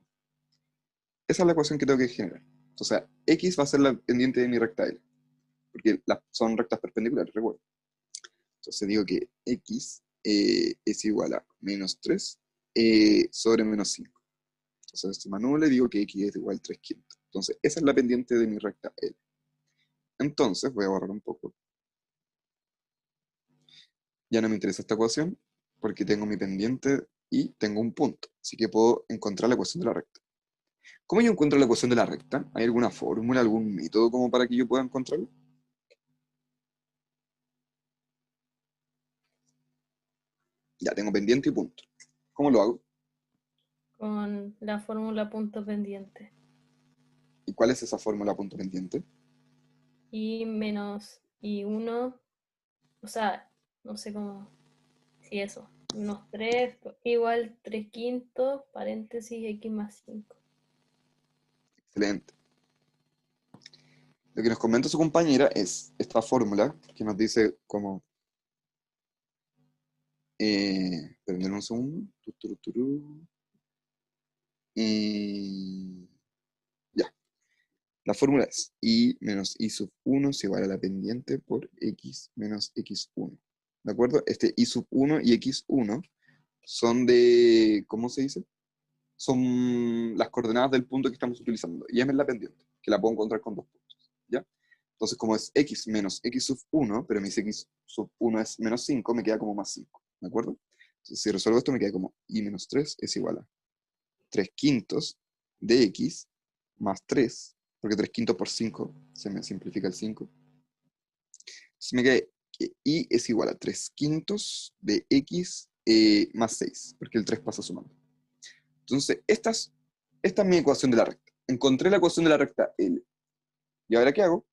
Esa es la ecuación que tengo que generar. Entonces, X va a ser la pendiente de mi recta L, porque son rectas perpendiculares, recuerdo. Entonces digo que X es igual a -3 sobre -5. Entonces, si manual le digo que X es igual a 3/5. Entonces, esa es la pendiente de mi recta L. Entonces, voy a borrar un poco. Ya no me interesa esta ecuación, porque tengo mi pendiente y tengo un punto. Así que puedo encontrar la ecuación de la recta. ¿Cómo yo encuentro la ecuación de la recta? ¿Hay alguna fórmula, algún método como para que yo pueda encontrarlo? Ya tengo pendiente y punto. ¿Cómo lo hago? Con la fórmula punto pendiente. ¿Y cuál es esa fórmula punto pendiente? Y menos y1, o sea, no sé cómo, si eso, -3 igual 3/5, paréntesis, x más 5. Excelente. Lo que nos comenta su compañera es esta fórmula que nos dice como... esperen un segundo. Ya. La fórmula es y menos y sub 1 es igual a la pendiente por x menos x1. ¿De acuerdo? Este y sub 1 y x1 son de... ¿Cómo se dice? Son las coordenadas del punto que estamos utilizando. Y m es la pendiente, que la puedo encontrar con dos puntos. ¿Ya? Entonces, como es x menos x sub 1, pero mis x sub 1 es menos 5, me queda como más 5. ¿De acuerdo? Entonces, si resuelvo esto, me queda como y menos 3 es igual a 3/5 de x más 3, porque 3/5 por 5, se me simplifica el 5. Entonces me queda que y es igual a 3/5 de x más 6, porque el 3 pasa sumando. Entonces, esta es mi ecuación de la recta. Encontré la ecuación de la recta L. ¿Y ahora qué hago?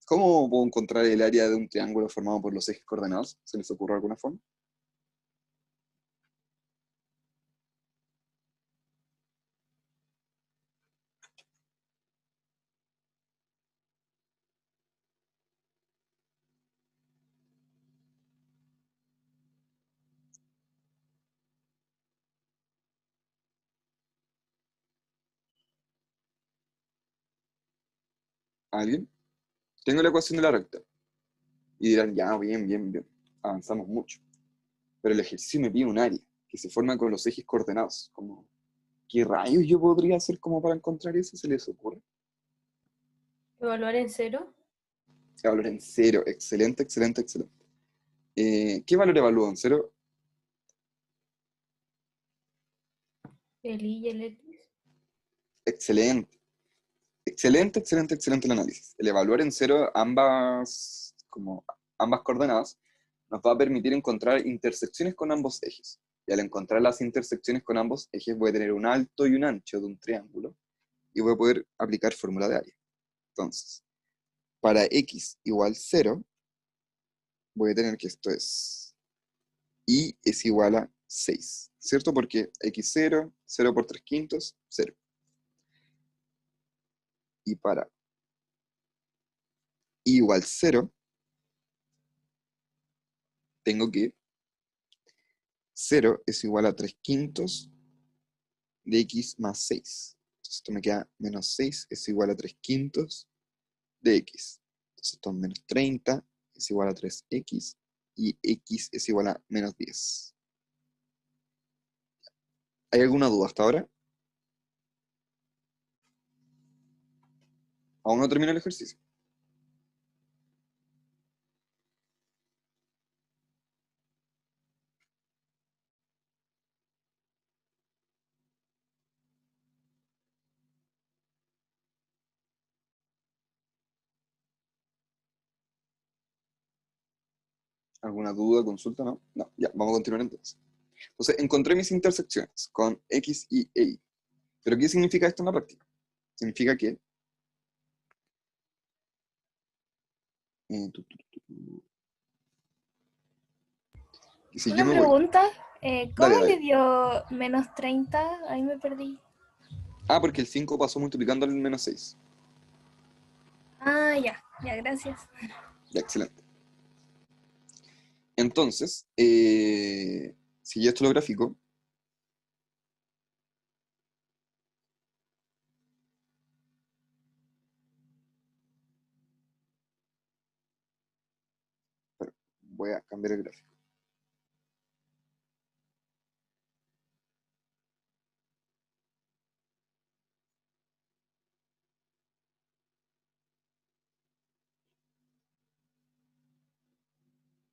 ¿Cómo puedo encontrar el área de un triángulo formado por los ejes coordenados? ¿Se les ocurre alguna forma? ¿Alguien? Tengo la ecuación de la recta. Y dirán, ya, bien. Avanzamos mucho. Pero el ejercicio me pide un área que se forma con los ejes coordenados. Como, ¿qué rayos yo podría hacer como para encontrar eso? ¿Se les ocurre? Evaluar en cero. Valor en cero. Excelente. ¿Qué valor evalúo en cero? El y y el x. Excelente el análisis. El evaluar en cero ambas coordenadas nos va a permitir encontrar intersecciones con ambos ejes. Y al encontrar las intersecciones con ambos ejes voy a tener un alto y un ancho de un triángulo y voy a poder aplicar fórmula de área. Entonces, para x igual 0, voy a tener que esto es y es igual a 6, ¿cierto? Porque x0, 0 por 3 quintos, 0. Y para y igual 0, tengo que 0 es igual a 3 quintos de x más 6. Entonces esto me queda menos 6 es igual a 3 quintos de x. Entonces esto es menos 30 es igual a 3x y x es igual a menos 10. ¿Hay alguna duda hasta ahora? Aún no termino el ejercicio. ¿Alguna duda, consulta? No, ya, vamos a continuar entonces. Entonces, encontré mis intersecciones con x y y. ¿Pero qué significa esto en la práctica? Significa que... que si yo Una me voy... pregunta, ¿cómo Dale. le dio menos 30? Ahí me perdí. Ah, porque el 5 pasó multiplicando al menos 6. Ah, ya, gracias. Ya, excelente. Entonces, si yo esto lo grafico, voy a cambiar el gráfico.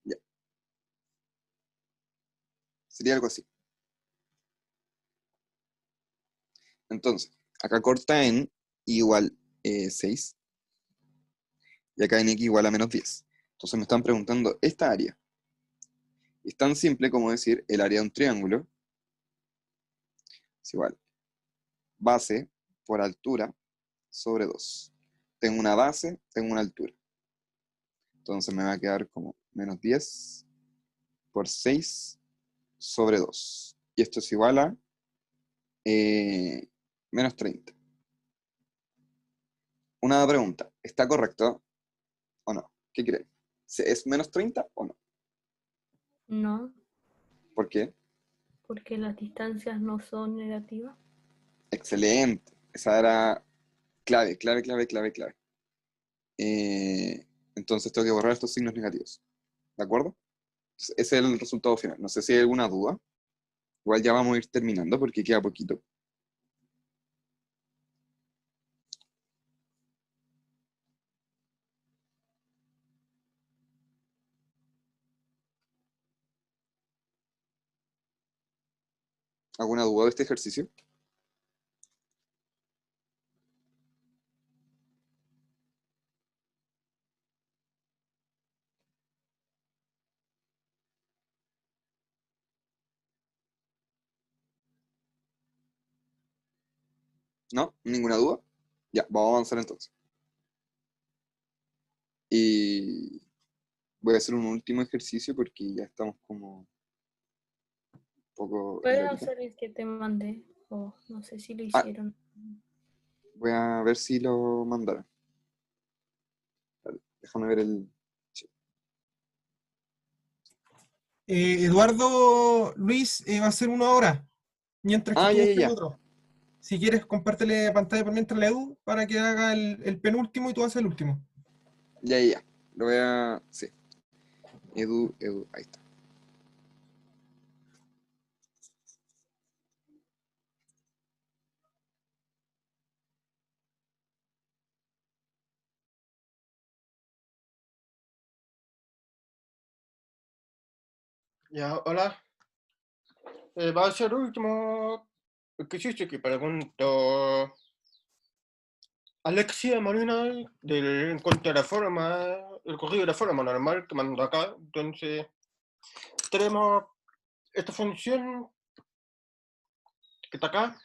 Ya. Sería algo así. Entonces, acá corta en igual 6 y acá en x igual a menos 10. Entonces me están preguntando esta área. Es tan simple como decir el área de un triángulo es igual base por altura sobre 2. Tengo una base, tengo una altura. Entonces me va a quedar como menos 10 por 6 sobre 2. Y esto es igual a menos 30. Una pregunta, ¿está correcto o no? ¿Qué creen? ¿Es menos 30 o no? No, ¿Por qué? porque las distancias no son negativas. Excelente. Esa era clave. Entonces tengo que borrar estos signos negativos. ¿De acuerdo? Entonces, ese es el resultado final. No sé si hay alguna duda. Igual ya vamos a ir terminando porque queda poquito. ¿Alguna duda de este ejercicio? ¿No? ¿Ninguna duda? Ya, vamos a avanzar entonces. Y voy a hacer un último ejercicio porque ya estamos como un poco en Puedes la horita. hacer el que te mandé, o no sé si lo Ah, hicieron. voy a ver si lo mandaron. Dale, déjame ver el... Eduardo Luis va a ser 1 hora, mientras que Ah, tú ya. haces el otro. Si quieres, compártele pantalla por mientras la Edu para que haga el penúltimo y tú haces el último. Ya. Lo voy a... Sí. Edu, ahí está. Ya, hola. Va a ser el último ejercicio que pregunto. Alexia Molina del encuentro de la forma, el corrido de la forma normal que mando acá. Entonces, tenemos esta función que está acá.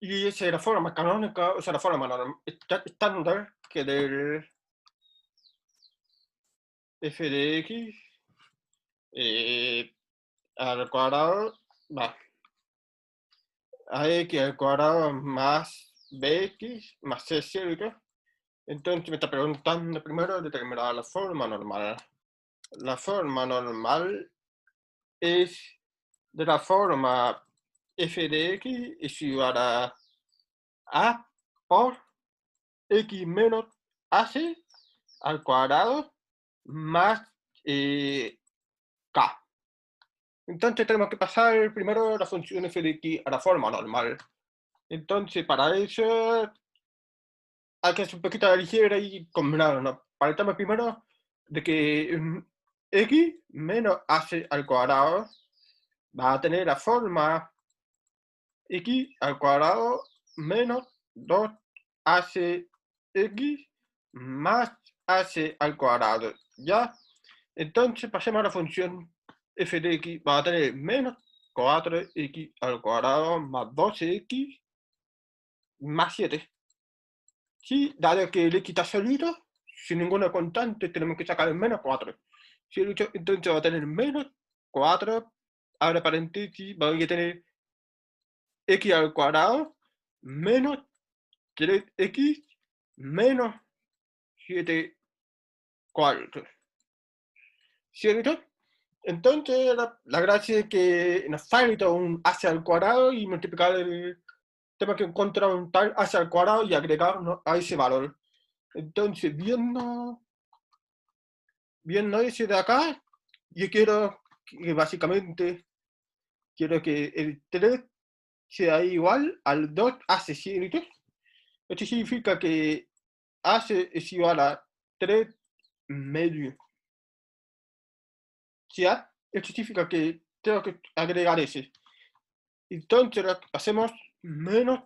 Y esa es la forma canónica, o sea, la forma estándar que del f de x al cuadrado va a x al cuadrado más bx más c, ¿cierto? Entonces me está preguntando primero determinar la forma normal. La forma normal es de la forma f de x es igual a por x menos ac al cuadrado más k. Entonces tenemos que pasar primero la función f de x a la forma normal. Entonces para eso hay que hacer un poquito de ligera y combinarlo, ¿no? Partamos primero de que x menos ac al cuadrado va a tener la forma x al cuadrado menos 2ac x más ac al cuadrado, ¿ya? Entonces pasemos a la función f de x, va a tener menos 4x al cuadrado más 12x más 7. Sí, dado que el x está solito, sin ninguna constante, tenemos que sacar el menos 4. ¿Sí? Entonces va a tener menos 4, abre paréntesis, va a tener x al cuadrado menos 3x menos 7 cuartos. ¿Cierto? Entonces la gracia es que nos falta un hacia al cuadrado y multiplicar el tema que encontrar un tal hacia al cuadrado y agregarnos a ese valor. Entonces, viendo ese de acá, yo quiero que básicamente quiero que el 3 sea igual al 2 AC, ¿cierto? Esto significa que AC es igual a 3 medio. ¿Sí? Esto significa que tengo que agregar ese. Entonces hacemos menos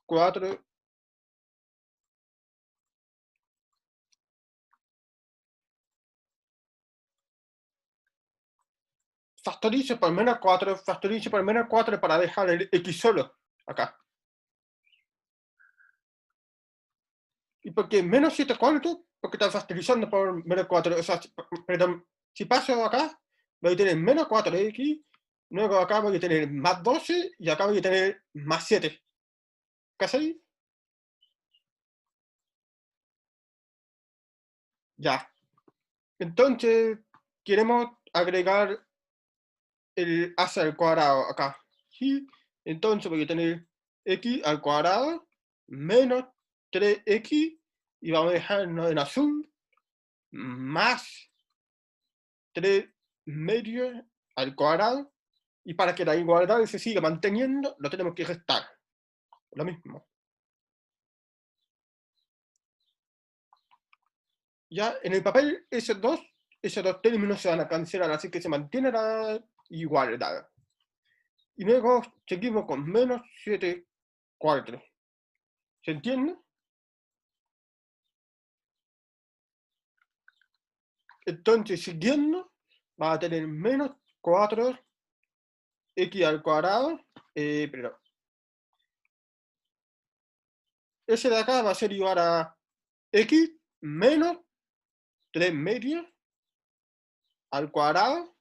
4. Factorice por menos 4, factorice por menos 4 para dejar el x solo acá. ¿Y por qué menos 7 cuartos? Porque está factorizando por menos 4. O sea, perdón, si paso acá, voy a tener menos 4x, luego acá voy a tener más 12 y acá voy a tener más 7. ¿Casi? Ya. Entonces, queremos agregar el hacia al cuadrado acá. ¿Sí? Entonces voy a tener x al cuadrado menos 3x y vamos a dejarnos en azul más 3 medios al cuadrado, y para que la igualdad se siga manteniendo lo tenemos que restar. Lo mismo. Ya en el papel esos dos términos se van a cancelar, así que se mantiene la igualdad. Y luego seguimos con menos 7 cuartos. ¿Se entiende? Entonces, siguiendo, va a tener menos 4 x al cuadrado. Perdón. Ese de acá va a ser igual a x menos 3 medios al cuadrado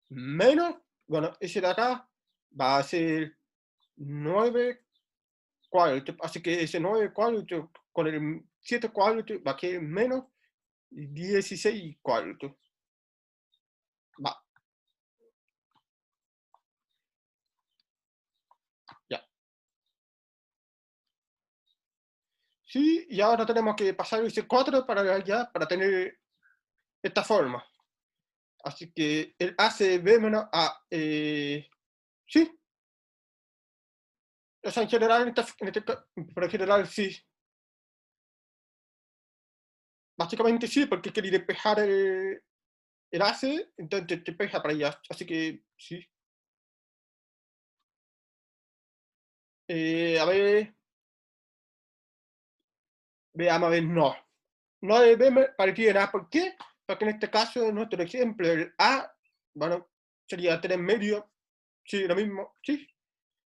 menos, bueno, ese de acá va a ser 9 cuartos. Así que ese 9 cuartos con el 7 cuartos va a quedar menos 16 cuartos. Va. Ya. ¿sí? Y ahora tenemos que pasar ese 4 para allá para tener esta forma. Así que el ACB menos A, sí. O sea, en general, pero en general sí. Básicamente sí, porque quería despejar el AC, entonces te despeja para allá. Así que sí. A ver, veamos, a ver, no. No debe partir en A. ¿Por qué? Porque en este caso, en nuestro ejemplo, el A, bueno, sería 3 medio. Sí, lo mismo, sí.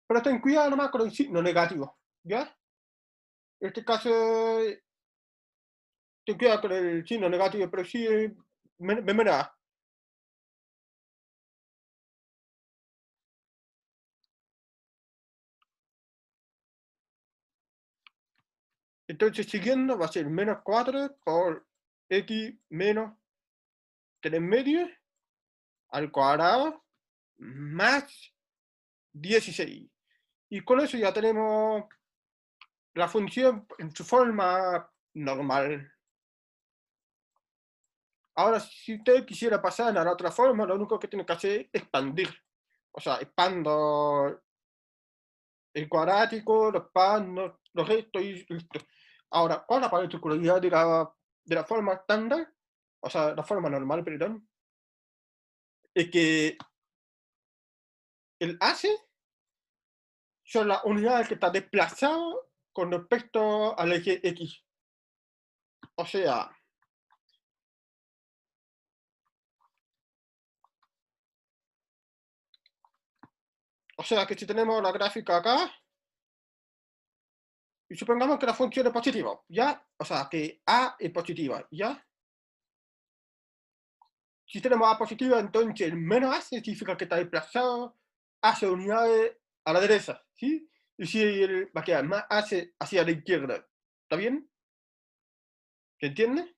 Pero ten cuidado nomás con el signo negativo, ¿ya? En este caso, ten cuidado con el signo negativo, pero sí, menos A. Entonces, siguiendo, va a ser menos 4 por x menos 3 medios al cuadrado más 16. Y con eso ya tenemos la función en su forma normal. Ahora, si usted quisiera pasar a la otra forma, lo único que tiene que hacer es expandir. O sea, expando el cuadrático, lo expando, los restos y listo. Ahora, ¿cuál es la particularidad de la forma estándar? O sea, la forma normal, perdón. Es que el AC son las unidades que están desplazadas con respecto al eje X. O sea, que si tenemos la gráfica acá, y supongamos que la función es positiva, ¿ya? O sea, que A es positiva, ¿ya? Si tenemos A positiva, entonces el menos A significa que está desplazado hacia unidades a la derecha, ¿sí? Y si va a quedar más A hacia la izquierda, ¿está bien? ¿Se entiende?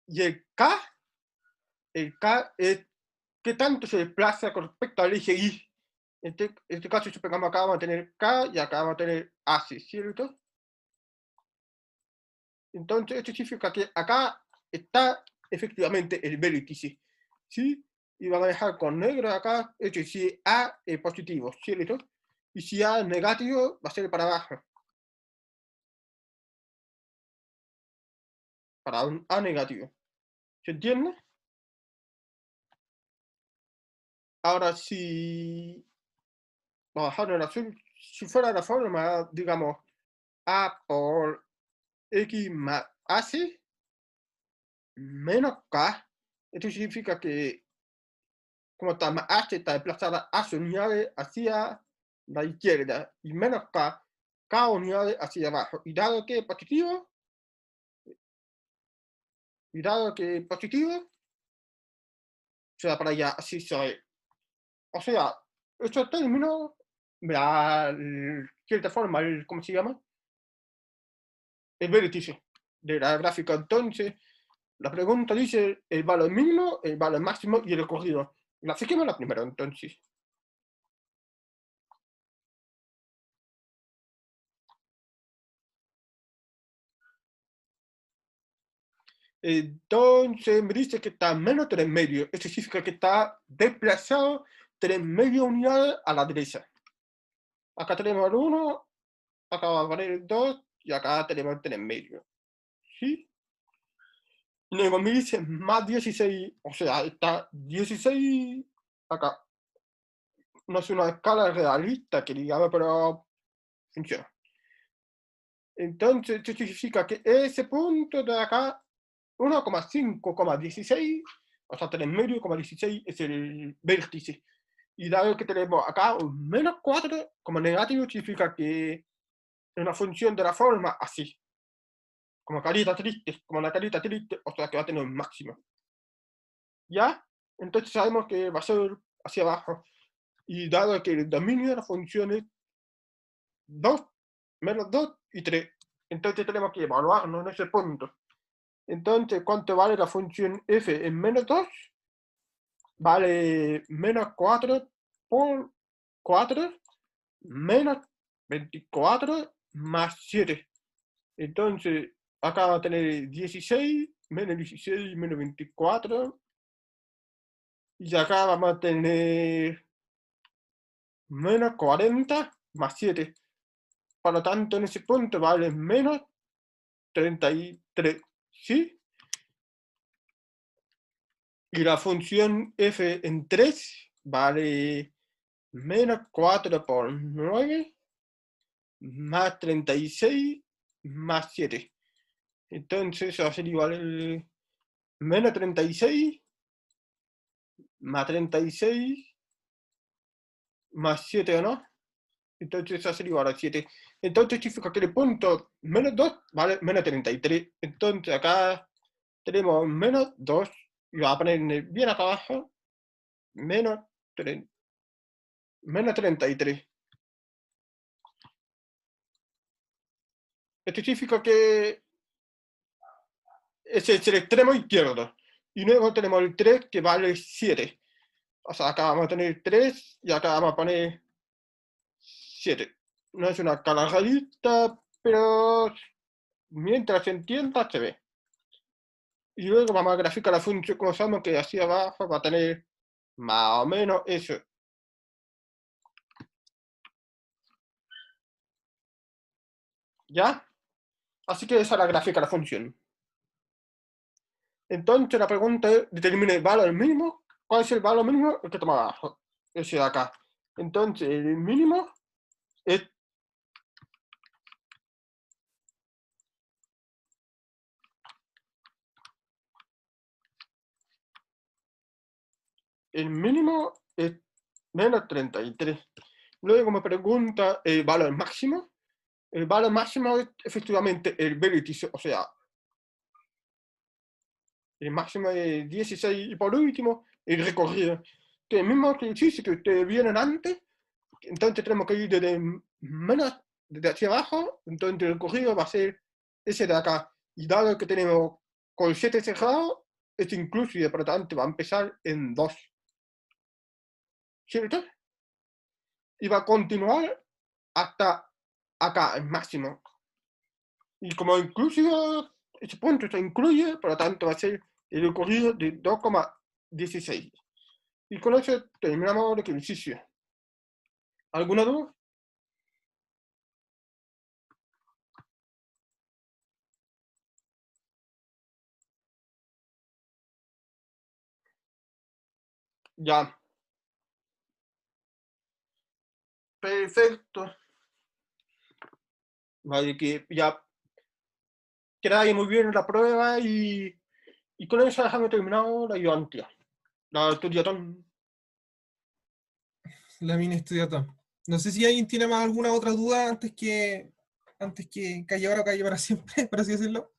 Y el K es qué tanto se desplaza con respecto al eje Y. En este caso, si pegamos acá, vamos a tener K y acá vamos a tener AC, ¿cierto? Entonces, esto significa que acá está efectivamente el vértice, ¿sí? Y vamos a dejar con negro acá, hecho, si A es positivo, ¿cierto? Y si A es negativo, va a ser para abajo. Para un A negativo. ¿Se entiende? Ahora, si vamos a dejarlo en azul, si fuera la forma, digamos, A por X más AC menos K, esto significa que como está más H está desplazada hacia unidades hacia la izquierda y menos K unidades hacia abajo. Y dado que es positivo, se va para allá, así soy. O sea, estos términos, de cierta forma, ¿cómo se llama? El vértice de la gráfica. Entonces, la pregunta dice el valor mínimo, el valor máximo y el recorrido. Grafiquemos la primera, entonces. Entonces me dice que está menos 3 medios. Esto significa que está desplazado 3 medios unidades a la derecha. Acá tenemos el 1, acá va a poner el 2 y acá tenemos el 3 medios. ¿Sí? Y luego me dice más 16, o sea, está 16 acá. No es una escala realista que digamos, pero funciona. Entonces, esto significa que ese punto de acá, 1,5,16, o sea, 3 medios, 16 es el vértice. Y dado que tenemos acá un menos 4 como negativo, significa que es una función de la forma así. Como carita triste, como la carita triste, o sea, que va a tener un máximo. ¿Ya? Entonces sabemos que va a ser hacia abajo. Y dado que el dominio de la función es 2, menos 2 y 3, entonces tenemos que evaluarnos en ese punto. Entonces, ¿cuánto vale la función f en menos 2? Vale menos 4 por 4 menos 24 más 7. Entonces, acá va a tener 16 menos 24. Y acá vamos a tener menos 40 más 7. Por lo tanto, en ese punto vale menos 33. ¿Sí? Y la función f en 3 vale menos 4 por 9 más 36 más 7. Entonces eso va a ser igual a menos 36 más 36 más 7, ¿o no? Entonces eso va a ser igual a 7. Entonces significa que el punto menos 2 vale menos 33. Entonces acá tenemos menos 2. Y voy a poner bien acá abajo. Menos 33. Esto significa que ese es el extremo izquierdo. Y luego tenemos el 3 que vale 7. O sea, acá vamos a tener 3 y acá vamos a poner 7. No es una escala realista, pero mientras se entienda se ve. Y luego vamos a graficar la función como sabemos que hacia abajo va a tener más o menos eso. ¿Ya? Así que esa es la gráfica de la función. Entonces la pregunta es, determine el valor mínimo. ¿Cuál es el valor mínimo? El que toma abajo. Ese de acá. Entonces el mínimo es menos 33. Luego me pregunta el valor máximo. El valor máximo es efectivamente el vértice, o sea, el máximo es 16 y por último el recorrido. Que el mismo ejercicio que ustedes vieron antes, entonces tenemos que ir desde hacia abajo, entonces el recorrido va a ser ese de acá. Y dado que tenemos con 7 cerrados, esto inclusive, por lo tanto, va a empezar en 2. ¿Cierto? Y va a continuar hasta acá, el máximo. Y como inclusive ese punto se incluye, por lo tanto va a ser el recorrido de 2,16. Y con eso terminamos el ejercicio. ¿Alguna duda? Ya. Perfecto. Vale, que ya quedáis muy bien en la prueba y con eso dejamos terminado la ayudantía. La estudiatón. La mini estudiata. No sé si alguien tiene más alguna otra duda antes que calle ahora o calle para siempre, por así decirlo.